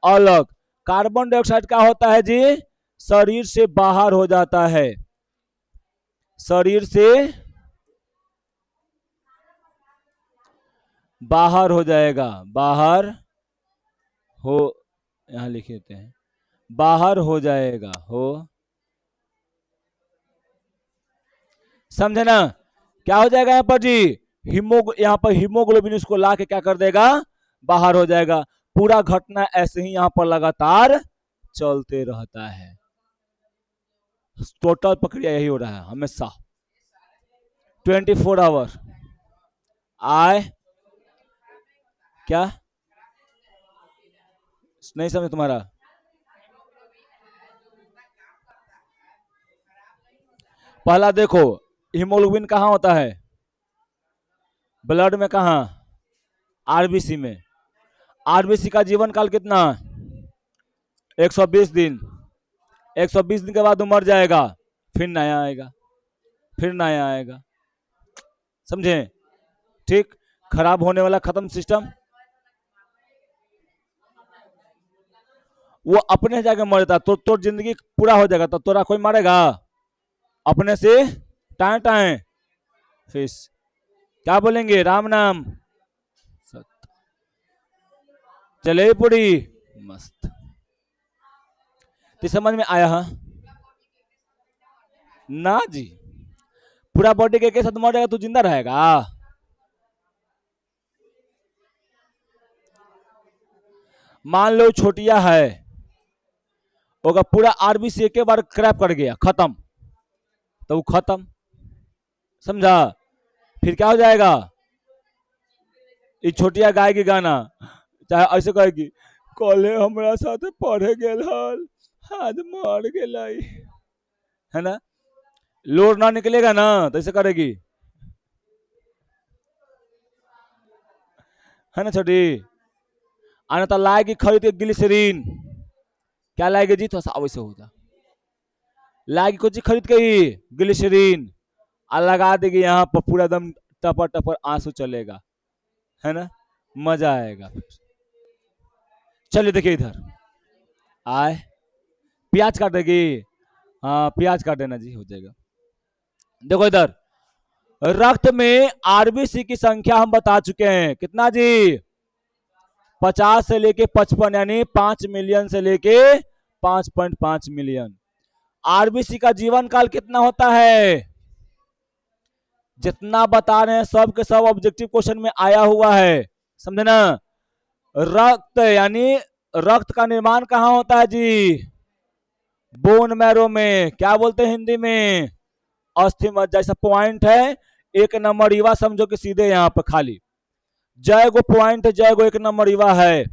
अलग। कार्बन डाइऑक्साइड क्या होता है जी, शरीर से बाहर हो जाता है, शरीर से बाहर हो जाएगा, बाहर हो, यहां लिख देते हैं, बाहर हो जाएगा, हो, समझे ना। क्या हो जाएगा यहाँ पर जी, यहाँ पर हीमोग्लोबिन इसको ला के क्या कर देगा, बाहर हो जाएगा। पूरा घटना ऐसे ही यहाँ पर लगातार चलते रहता है, टोटल प्रक्रिया यही हो रहा है हमेशा, 24 आवर। आय क्या नहीं समझ तुम्हारा? पहला देखो, हीमोग्लोबिन कहाँ होता है? ब्लड में कहाँ? आरबीसी में। आरबीसी का जीवन काल कितना? 120 दिन। 120 दिन के बाद वो मर जाएगा, फिर नया आएगा, फिर नया आएगा। समझे? ठीक। खराब होने वाला खत्म सिस्टम। वो अपने जाके मर जाता तो जिंदगी पूरा हो जाएगा, तो तोरा कोई मारेगा अपने से? टाए टाए फिर क्या बोलेंगे? राम नाम सत्य। चले पूरी मस्त। तो समझ में आया है ना जी? पूरा बॉडी के साथ मर जाएगा तो जिंदा रहेगा? मान लो छोटिया है, होगा पूरा आरबीसी एक बार क्रैप कर गया, खत्म, तो वो खत्म। समझा? फिर क्या हो जाएगा? ये छोटिया गाएगी गाना, चाहे ऐसे कहेगी, कल हमारा साथ पढ़े गेल हल, आज मर गई, है ना? लोर ना निकलेगा ना तो ऐसे करेगी, है ना छोटी? आना तो लाएगी खरीद के ग्लिसरीन। क्या लाएगी जी? थोड़ा सा वैसे होगा, लाएगी कुछ खरीद के ही ग्लिसरीन, और लगा देगी यहाँ पर, पूरा एकदम टपर टपर आंसू चलेगा, है ना? मजा आएगा फिर। चलिए देखिए इधर, आए प्याज काट देगी। हाँ प्याज काट देना जी, हो जाएगा। देखो इधर, रक्त में आरबीसी की संख्या हम बता चुके हैं, कितना जी? 50 से लेके 55, यानी 5 मिलियन से लेके 5.5 मिलियन। आरबीसी का जीवन काल कितना होता है? जितना बता रहे हैं सब के सब ऑब्जेक्टिव क्वेश्चन में आया हुआ है, समझे ना? रक्त यानी रक्त का निर्माण कहाँ होता है जी? बोन मैरो में। क्या बोलते हैं हिंदी में? अस्थि मज्जा। जैसा पॉइंट है, एक नंबर युवा समझो कि सीधे यहाँ पे खाली जय गो पॉइंट, जय गो एक नंबर युवा है,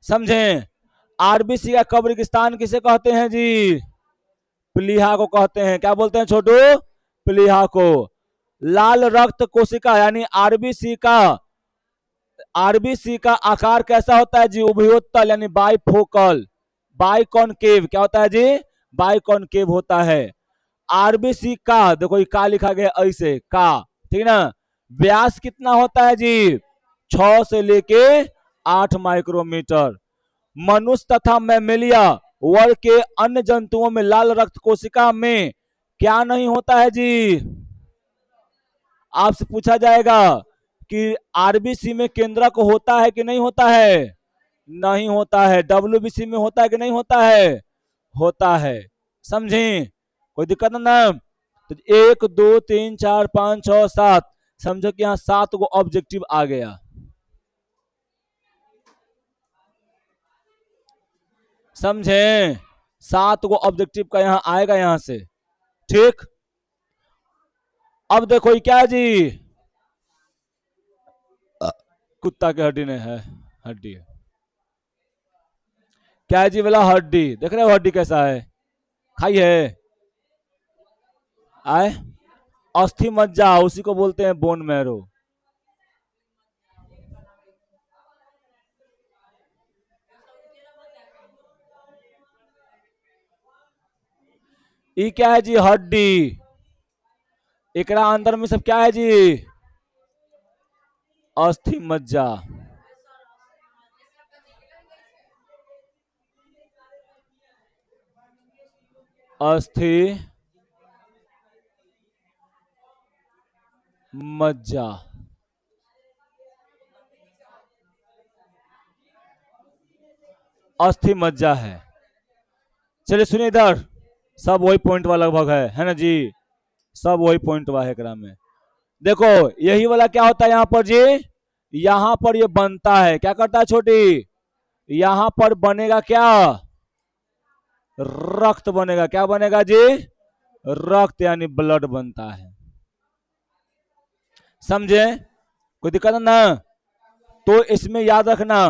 समझे? आरबीसी का कब्रिस्तान किसे कहते हैं जी? प्लीहा को कहते हैं। क्या बोलते हैं छोटू? प्लीहा को। लाल रक्त कोशिका यानी आरबीसी का आकार कैसा होता है जी? उभयोत्तल यानी बाइफोकल। बाइकॉनकेव क्या होता है जी? बाइकॉनकेव होता है। आरबीसी का देखो, ये का लिखा गया ऐसे का, ठीक ना? व्यास कितना होता है जी? 6 से लेके 8 माइक्रोमीटर। मनुष्य तथा मैमेलिया वर्ग के अन्य जंतुओं में लाल रक्त कोशिका में क्या नहीं होता है जी? आपसे पूछा जाएगा कि आरबीसी में केंद्रक होता है कि नहीं होता है? नहीं होता है। डब्ल्यूबीसी में होता है कि नहीं होता है? होता है। समझे? कोई दिक्कत ना? तो 1 2 3 4 5 6 7, समझो कि यहाँ 7 गो ऑब्जेक्टिव आ गया। समझे? 7 गो ऑब्जेक्टिव का यहाँ आएगा यहाँ से, ठीक? अब देखो ये क्या है जी? कुत्ता की हड्डी नहीं है, हड्डी है। क्या है जी? बोला हड्डी। देख रहे हो हड्डी कैसा है? खाई है? आए अस्थि मज्जा, उसी को बोलते हैं बोन मैरो। ये क्या है जी? हड्डी। एकरा अंदर में सब क्या है जी? अस्थि मज्जा। अस्थि मज्जा। अस्थि मज्जा है। चलिए सुनिए इधर, सब वही पॉइंट वाला लगभग है ना जी? सब वही पॉइंट वाला है एकरा में। देखो यही वाला क्या होता है यहाँ पर जी? यहाँ पर ये बनता है, क्या करता है छोटी? यहाँ पर बनेगा क्या? रक्त बनेगा। क्या बनेगा जी? रक्त यानी ब्लड बनता है, समझे? कोई दिक्कत है ना? तो इसमें याद रखना।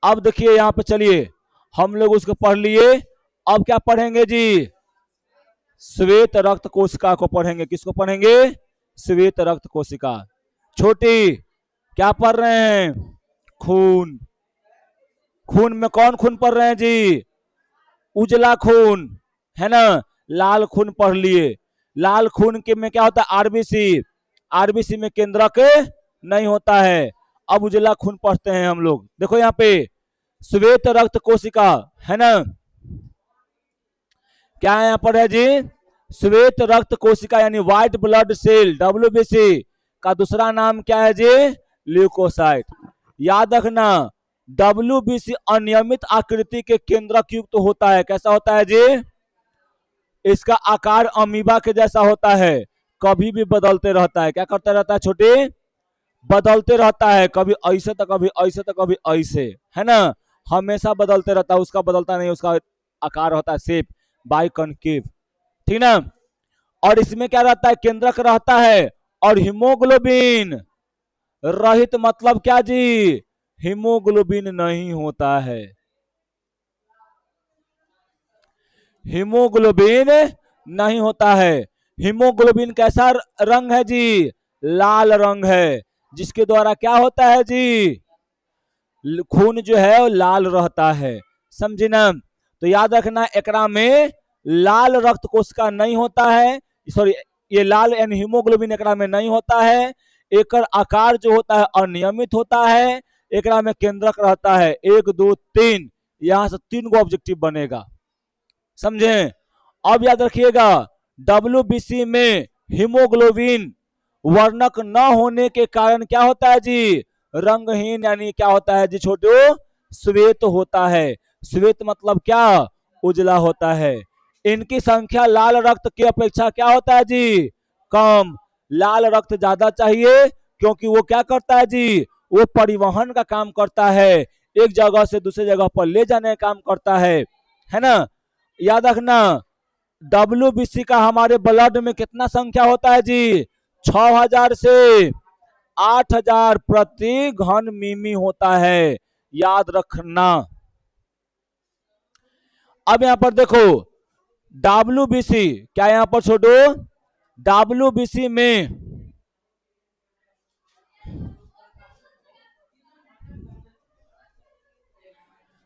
अब देखिए यहां पे, चलिए हम लोग उसको पढ़ लिए। अब क्या पढ़ेंगे जी? श्वेत रक्त कोशिका को पढ़ेंगे। किसको पढ़ेंगे? श्वेत रक्त कोशिका। छोटी, क्या पढ़ रहे हैं? खून। खून में कौन खून पढ़ रहे हैं जी? उजला खून, है ना? लाल खून पढ़ लिए। लाल खून के में क्या होता है? आरबीसी। आरबीसी में केंद्रक नहीं होता है। अब उजला खून पढ़ते हैं हम लोग। देखो यहाँ पे श्वेत रक्त कोशिका, है ना? क्या यहाँ पर है जी? श्वेत रक्त कोशिका यानी व्हाइट ब्लड सेल, डब्ल्यूबीसी का दूसरा नाम क्या है जी? ल्यूकोसाइट। याद रखना, डब्ल्यूबीसी अनियमित आकृति के केंद्रक युक्त होता है। कैसा होता है जी? इसका आकार अमीबा के जैसा होता है, कभी भी बदलते रहता है। क्या करता रहता है छोटे? बदलते रहता है, कभी ऐसे तो कभी ऐसे तो कभी ऐसे, है ना? हमेशा बदलते रहता है, उसका बदलता नहीं, उसका आकार होता है शेप बाइकनकेव, ठीक ना? और इसमें क्या रहता है? केंद्रक रहता है। और हीमोग्लोबिन रहित मतलब क्या जी? हीमोग्लोबिन नहीं होता है। हीमोग्लोबिन नहीं होता है। हीमोग्लोबिन कैसा रंग है जी? लाल रंग है, जिसके द्वारा क्या होता है जी? खून जो है वो लाल रहता है। समझे ना? तो याद रखना, एकरा में लाल रक्त कोशिका नहीं होता है। सॉरी, ये लाल यानी हीमोग्लोबिन एकरा में नहीं होता है। एकर आकार जो होता है अनियमित होता है। एकरा में केंद्रक रहता है 1 2 3, यहां से 3 गो ऑब्जेक्टिव बनेगा। समझे? अब याद रखिएगा, डब्ल्यूबीसी में हीमोग्लोबिन वर्णक न होने के कारण क्या होता है जी? रंगहीन यानी क्या होता है जी छोटो? श्वेत होता है। श्वेत मतलब क्या? उजला होता है। इनकी संख्या लाल रक्त की अपेक्षा क्या होता है जी? कम। लाल रक्त ज्यादा चाहिए, क्योंकि वो क्या करता है जी? वो परिवहन का काम करता है, एक जगह से दूसरी जगह पर ले जाने का काम करता है ना? याद रखना, डब्ल्यूबीसी का हमारे ब्लड में कितना संख्या होता है जी? 6000 से 8000 प्रति घन मिमी होता है। याद रखना। अब यहां पर देखो, डब्ल्यूबीसी क्या यहां पर छोड़ो? डब्ल्यूबीसी में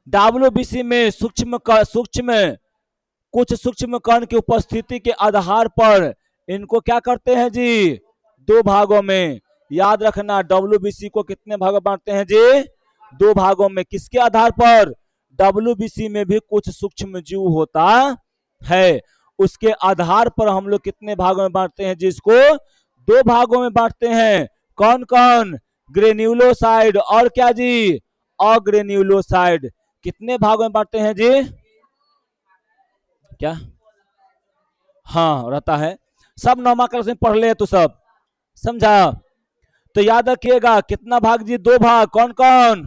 डब्ल्यूबीसी में सूक्ष्म कुछ सूक्ष्म कण की उपस्थिति के आधार पर इनको क्या करते हैं जी? 2 भागों में। याद रखना, डब्ल्यूबीसी को कितने भागों में बांटते हैं जी? 2 भागों में। किसके आधार पर? डब्ल्यूबीसी में भी कुछ सूक्ष्म जीव होता है, उसके आधार पर हम लोग कितने भागों में बांटते हैं, जिसको 2 भागों में बांटते हैं। कौन कौन? ग्रेन्यूलोसाइड और क्या जी? अग्रेन्यूलोसाइड। कितने भागों में बांटते हैं जी? क्या? हाँ, रहता है। सब नामकरण पढ़ ले तो सब समझा। तो याद रखिएगा, कितना भाग जी? 2 भाग। कौन कौन?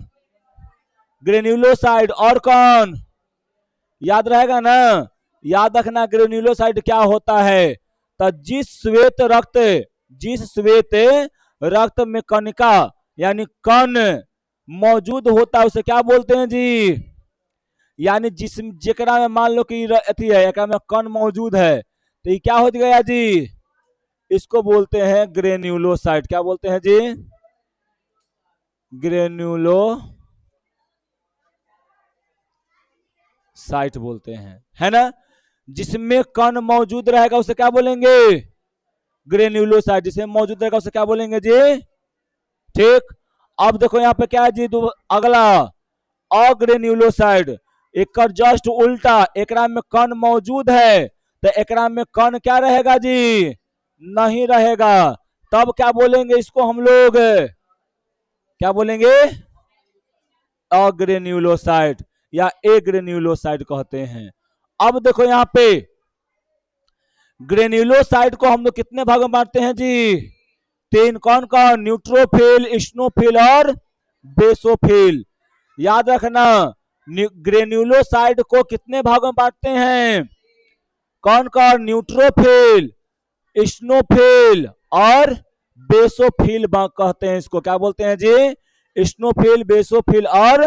ग्रेन्यूलोसाइड और कौन? याद रहेगा ना? याद रखना, ग्रेन्यूलोसाइड क्या होता है? तो जिस श्वेत रक्त में कणिका यानी कण मौजूद होता है, उसे क्या बोलते हैं जी? यानी जिस जेकरा में मान लो कि अथी है, एकरा में कण मौजूद है, तो ये क्या हो गया जी? इसको बोलते हैं ग्रेन्यूलोसाइट। क्या बोलते हैं जी? ग्रेन्यूलोसाइट बोलते हैं, है ना? जिसमें कण मौजूद रहेगा उसे क्या बोलेंगे? ग्रेन्यूलोसाइट। जिसमें मौजूद रहेगा उसे क्या बोलेंगे जी? ठीक। अब देखो यहाँ पे क्या है जी? अगला अग्रेन्यूलोसाइड। एक जस्ट उल्टा, एकरा में कण मौजूद है तो एकरा में कण क्या रहेगा जी? नहीं रहेगा। तब क्या बोलेंगे इसको हम लोग? क्या बोलेंगे? अग्रेन्यूलोसाइड या एग्रेन्यूलोसाइड कहते हैं। अब देखो यहाँ पे ग्रेन्यूलोसाइड को हम लोग कितने भागों में बांटते हैं जी? 3। कौन कौन? न्यूट्रोफिल, स्नोफिल और बेसोफिल। याद रखना, ग्रेन्यूलोसाइड को कितने भागों में बांटते हैं? कौन कौन? न्यूट्रोफिल, स्नोफिल और बेसोफिल कहते हैं इसको, क्या बोलते हैं जी, स्नोफिल, बेसोफिल और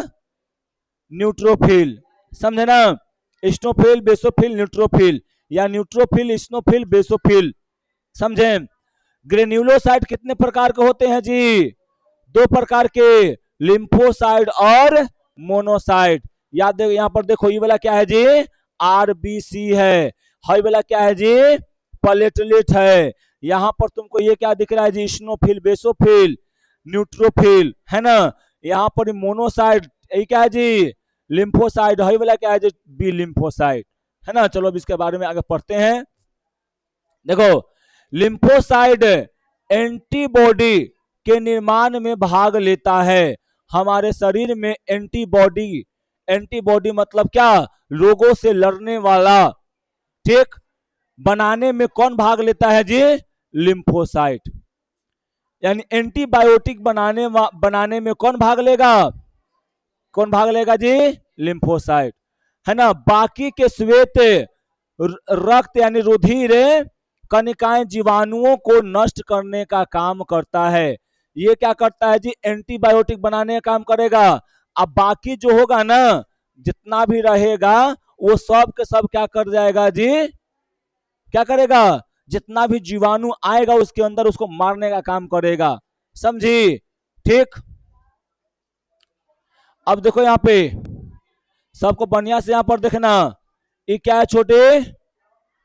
न्यूट्रोफिल, समझे ना, स्नोफिल, बेसोफिल, न्यूट्रोफिल, या न्यूट्रोफिल, स्नोफिल, बेसोफिल, समझे। ग्रेन्युलोसाइट कितने प्रकार के होते हैं जी, दो प्रकार के, लिम्फोसाइट और मोनोसाइट। याद देखो यहाँ पर, देखो ये वाला क्या है जी, आरबीसी है, हाई वाला क्या है जी, प्लेटलेट है। यहाँ पर तुमको ये क्या दिख रहा है जी, स्नोफिल, बेसोफिल, न्यूट्रोफिल, है ना। यहाँ पर मोनोसाइट, ये क्या है जी, लिम्फोसाइट, हाई वाला क्या है जी, बी लिम्फोसाइट, है ना। चलो अब इसके बारे में आगे पढ़ते हैं। देखो, लिम्फोसाइट एंटीबॉडी के निर्माण में भाग लेता है। हमारे शरीर में एंटीबॉडी, एंटीबॉडी मतलब क्या, रोगों से लड़ने वाला, ठीक, बनाने में कौन भाग लेता है जी, लिम्फोसाइट। यानी एंटीबायोटिक बनाने में कौन भाग लेगा, कौन भाग लेगा जी, लिम्फोसाइट, है ना। बाकी के श्वेत रक्त यानी रुधिर कणिकाएं जीवाणुओं को नष्ट करने का काम करता है। ये क्या करता है जी, एंटीबायोटिक बनाने का काम करेगा। अब बाकी जो होगा ना, जितना भी रहेगा वो सब के सब क्या कर जाएगा जी, क्या करेगा, जितना भी जीवाणु आएगा उसके अंदर उसको मारने का काम करेगा, समझी, ठीक। अब देखो यहाँ पे सबको बढ़िया से यहाँ पर देखना, ये क्या है छोटे,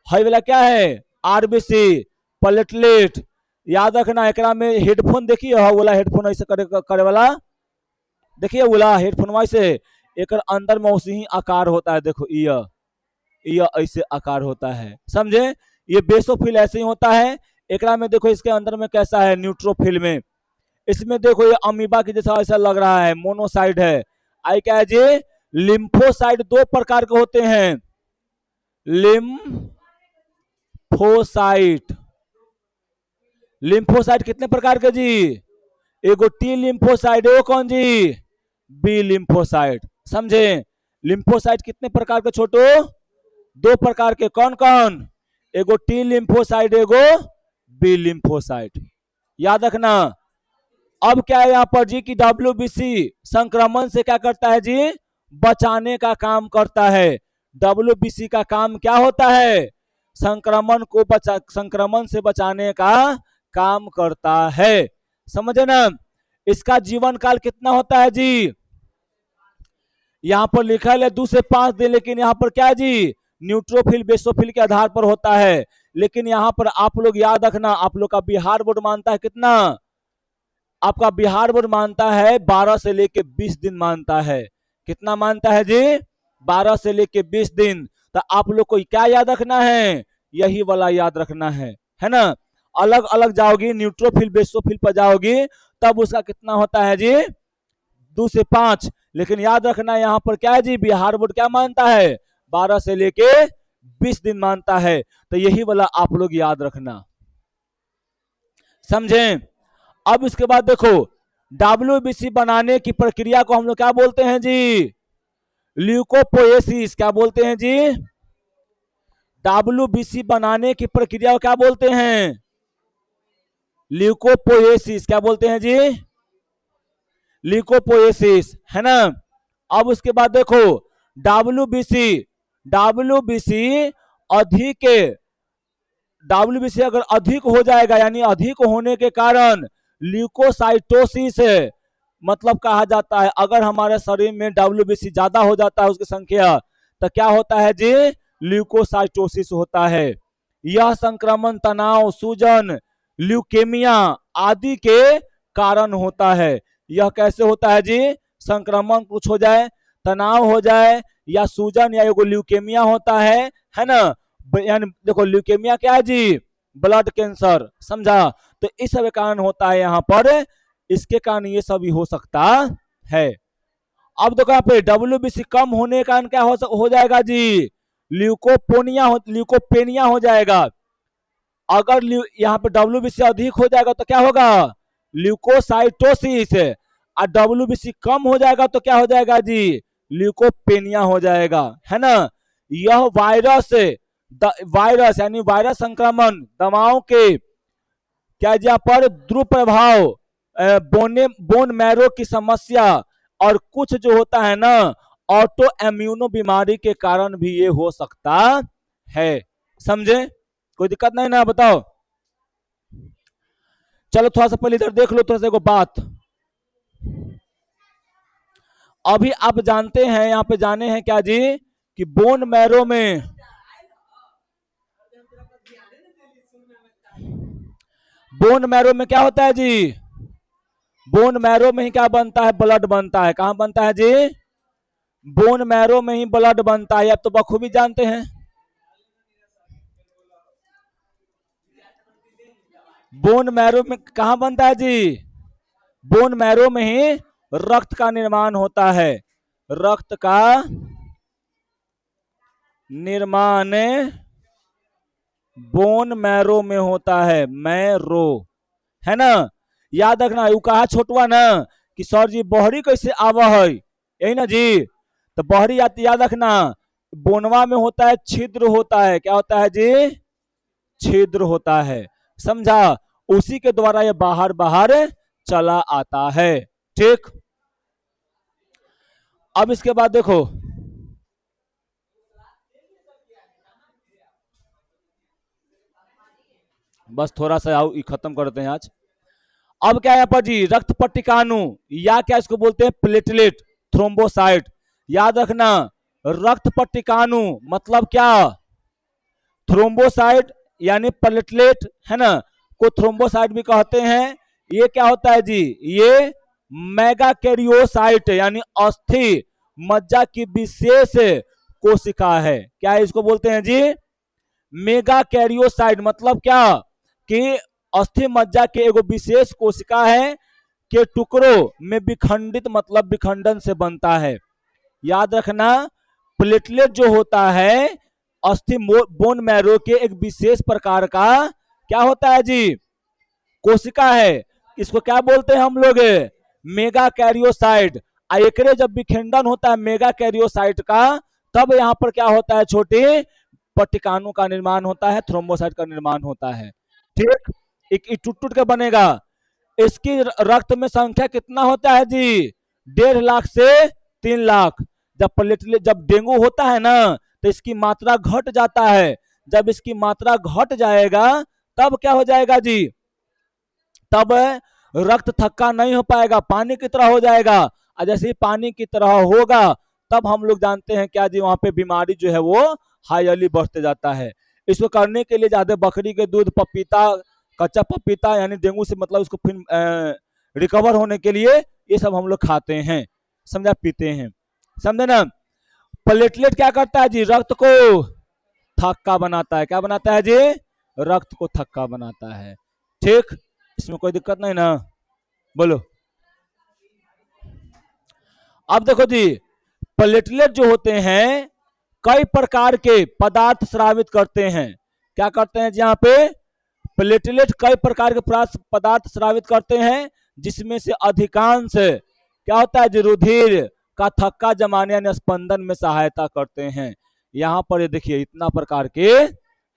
हाई वाला क्या है, आरबीसी, प्लेटलेट। याद रखना एकरा में हेडफोन देखिए, हाँ वाला हेडफोन ऐसे करे वाला, देखिए वाला हेडफोन वैसे, एक अंदर में उसी ही आकार होता है, देखो ये ऐसे आकार होता है, समझे। ये बेसोफिल ऐसे ही होता है। एकरा में देखो इसके अंदर में कैसा है, न्यूट्रोफिल में, इसमें देखो ये अमीबा की जैसा ऐसा लग रहा है, मोनोसाइट है। आई क्या है जी, लिम्फोसाइट दो प्रकार के होते हैं, लिम्फोसाइट, लिम्फोसाइट कितने प्रकार के जी, एगो टी लिम्फोसाइट, एगो कौन जी, बी लिम्फोसाइट, समझे। लिम्फोसाइट कितने प्रकार के छोटो, दो प्रकार के, कौन कौन, एगो टी लिम्फोसाइट, एगो बी लिम्फोसाइट, याद रखना। अब क्या है यहाँ पर जी कि डब्ल्यूबीसी संक्रमण से क्या करता है जी, बचाने का काम करता है। डब्ल्यूबीसी का काम क्या होता है, संक्रमण से बचाने का काम करता है, समझे ना। इसका जीवन काल कितना होता है जी, यहाँ पर लिखा है 2 से 5 दिन, लेकिन यहाँ पर क्या है जी, न्यूट्रोफिल बेसोफिल के आधार पर होता है। लेकिन यहाँ पर आप लोग याद रखना, आप लोग का बिहार बोर्ड मानता है कितना, आपका बिहार बोर्ड मानता है 12 से लेके 20 दिन मानता है। कितना मानता है जी, 12 से लेके 20 दिन। तो आप लोग को क्या याद रखना है, यही वाला याद रखना है ना। अलग अलग जाओगी, न्यूट्रोफिल बेसोफिल पर जाओगी, तब उसका कितना होता है जी, 2 से 5। लेकिन याद रखना यहाँ पर क्या है जी, बिहार बोर्ड क्या मानता है, 12 से लेके 20 दिन मानता है। तो यही वाला आप लोग याद रखना, समझे। अब इसके बाद देखो, डब्ल्यूबीसी बनाने की प्रक्रिया को हम लोग क्या बोलते हैं जी, ल्यूकोपोएसिस, क्या बोलते हैं जी, डब्ल्यूबीसी बनाने की प्रक्रिया को क्या बोलते हैं, ल्यूकोपोएसिस, क्या बोलते हैं जी, ल्यूकोपोएसिस, है ना। अब उसके बाद देखो, डब्ल्यूबीसी, डब्ल्यूबीसी अधिक, डब्ल्यूबीसी अगर अधिक हो जाएगा, यानी अधिक होने के कारण ल्यूकोसाइटोसिस मतलब कहा जाता है। अगर हमारे शरीर में डब्ल्यूबीसी ज्यादा हो जाता है उसकी संख्या, तो क्या होता है जी, ल्यूकोसाइटोसिस होता है। यह संक्रमण तनाव, सूजन, ल्यूकेमिया आदि के कारण होता है। यह कैसे होता है जी, संक्रमण कुछ हो जाए, तनाव हो जाए, या सूजन, या एगो ल्यूकेमिया होता है ना। यानी देखो ल्यूकेमिया क्या है जी, ब्लड कैंसर, समझा। तो इस सब कारण होता है यहाँ पर, इसके कारण ये सब भी हो सकता है। अब देखो यहाँ पे डब्ल्यूबीसी कम होने का कारण क्या हो जाएगा जी, ल्यूकोपेनिया हो जाएगा। अगर यहाँ पे डब्ल्यूबीसी अधिक हो जाएगा तो क्या होगा, ल्यूकोसाइटोसिस, और डब्ल्यूबीसी कम हो जाएगा तो क्या हो जाएगा जी, ल्यूकोपेनिया हो जाएगा, है ना। यह वायरस यानी वायरस संक्रमण दवाओं के क्या है यहाँ पर दुष्प्रभाव, बोन मैरो की समस्या और कुछ जो होता है ना ऑटो इम्यूनो बीमारी के कारण भी ये हो सकता है। समझे? कोई दिक्कत नहीं ना? बताओ। चलो थोड़ा सा पहले इधर देख लो, थोड़ा सा एगो बात। अभी आप जानते हैं, यहाँ पे जाने हैं क्या जी, कि बोन मैरो में, बोन मैरो में क्या होता है जी? बोन मैरो में ही क्या बनता है? ब्लड बनता है। कहां बनता है जी? बोन मैरो में ही ब्लड बनता है। आप तो बखूबी जानते हैं। बोन मैरो में कहां बनता है जी? बोन मैरो में ही रक्त का निर्माण होता है। रक्त का निर्माण बोन मैरो में होता है। मैरो है ना? याद रखना। यू कहा छोटवा ना कि सर जी बहरी कैसे आवा है, यही ना जी? तो बहरी याद रखना, बोनवा में होता है छिद्र होता है। क्या होता है जी? छिद्र होता है। समझा? उसी के द्वारा ये बाहर बाहर चला आता है। ठीक। अब इसके बाद देखो, बस थोड़ा सा आओ, खत्म करते हैं आज। अब क्या है यहाँ पर जी? रक्त पट्टिकाणु, या क्या इसको बोलते हैं? Platelet, thrombocyte. याद रखना, रक्त पट्टिकाणु मतलब क्या? थ्रोम्बोसाइट यानी प्लेटलेट है ना, को थ्रोम्बोसाइट भी कहते हैं। ये क्या होता है जी? ये मेगा कैरियोसाइट यानी अस्थि मज्जा की विशेष कोशिका है। क्या है इसको बोलते हैं जी? Mega karyocyte. मतलब क्या? कि अस्थि मज्जा के एगो विशेष कोशिका है के टुकड़ों में विखंडित, मतलब विखंडन से बनता है। याद रखना, प्लेटलेट जो होता है अस्थि बोन मैरो के एक विशेष प्रकार का क्या होता है जी? कोशिका है। इसको क्या बोलते हैं हम लोग? Mega karyocyte. एकरे जब विखंडन होता है मेगा कैरियोसाइट का, तब यहाँ पर क्या होता है? छोटी पट्टिकाणु का निर्माण होता है, थ्रोम्बोसाइट का निर्माण होता है। ठीक। एक टूट टूट के बनेगा। इसकी रक्त में संख्या कितना होता है जी? 1.5 लाख से 3 लाख। जब प्लेटलेट, जब डेंगू होता है ना, तो इसकी मात्रा घट जाता है। जब इसकी मात्रा घट जाएगा तब क्या हो जाएगा जी? तब रक्त थक्का नहीं हो पाएगा, पानी की तरह हो जाएगा। और जैसे ही पानी की तरह होगा तब हम लोग जानते हैं क्या जी? वहां पे बीमारी जो है वो हाईली बढ़ते जाता है। इसको करने के लिए ज्यादा बकरी के दूध, पपीता, कच्चा पपीता यानी डेंगू से मतलब उसको फिर रिकवर होने के लिए ये सब हम लोग खाते हैं। समझा? पीते हैं। समझे ना? प्लेटलेट क्या करता है जी? रक्त को थक्का बनाता है। क्या बनाता है जी? रक्त को थक्का बनाता है। ठीक। इसमें कोई दिक्कत नहीं ना? बोलो। अब देखो जी, प्लेटलेट जो होते हैं कई प्रकार के पदार्थ स्रावित करते हैं। क्या करते हैं जी? यहाँ पे प्लेटलेट कई प्रकार के पदार्थ स्रावित करते हैं, जिसमें से अधिकांश क्या होता है जी? रुधिर का थक्का जमाने यानी स्पंदन में सहायता करते हैं। यहाँ पर ये देखिए इतना प्रकार के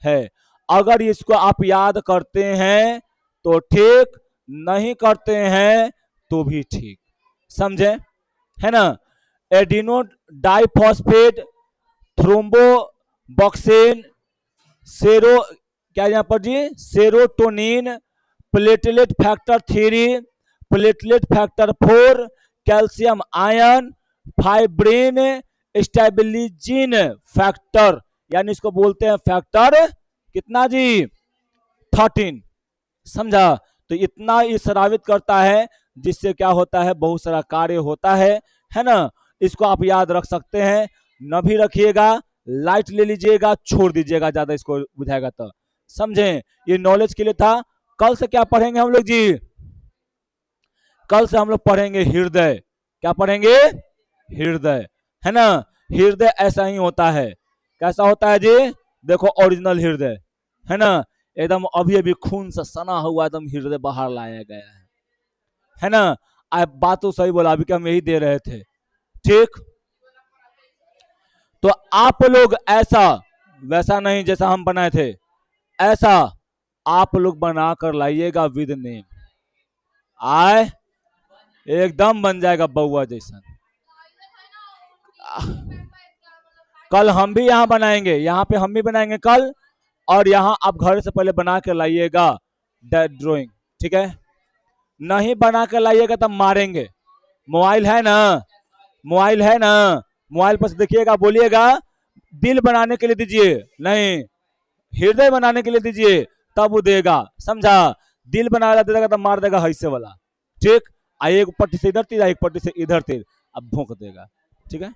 है। अगर इसको आप याद करते हैं तो ठीक, नहीं करते हैं तो भी ठीक। समझे? है ना? एडिनो डाइफॉस्फेट, थ्रोम्बोबॉक्सिन, सेरो, क्या यहाँ पर जी? Serotonin, platelet factor 3, platelet factor 4, calcium ion, fibrin, stabilising factor, यानी इसको बोलते हैं फैक्टर कितना जी? 13। समझा? तो इतना ये स्रावित करता है, जिससे क्या होता है? बहुत सारा कार्य होता है ना? इसको आप याद रख सकते हैं। न भी रखिएगा, लाइट ले लीजिएगा, छोड़ दीजिएगा, ज्यादा इसको बुझाएगा तो। समझे? ये नॉलेज के लिए था। कल से क्या पढ़ेंगे हम लोग जी? कल से हम लोग पढ़ेंगे हृदय। क्या पढ़ेंगे? हृदय। है ना? हृदय ऐसा ही होता है। कैसा होता है जी? देखो ओरिजिनल हृदय है ना, एकदम अभी अभी खून से सना हुआ एकदम हृदय बाहर लाया गया है ना? आप बात तो सही बोला, अभी कि हम यही दे रहे थे। ठीक। तो आप लोग ऐसा वैसा नहीं जैसा हम बनाए थे, ऐसा आप लोग बना कर लाइएगा विद नेम। आए एकदम बन जाएगा बउआ जैसा। कल हम भी यहाँ बनाएंगे, यहाँ पे हम भी बनाएंगे कल। और यहाँ आप घर से पहले बना के लाइएगा ड्राइंग, ठीक है। नहीं बना के लाइएगा तब मारेंगे। मोबाइल है ना, मोबाइल है ना, मोबाइल पर देखिएगा, बोलिएगा दिल बनाने के लिए दीजिए, नहीं हृदय बनाने के लिए दीजिए, तब वो देगा, समझा। दिल बना देगा तब मार देगा हैसे वाला, ठीक। एक पट्टी से इधर तीर, एक पट्टी से इधर तीर, अब भोंक देगा, ठीक है।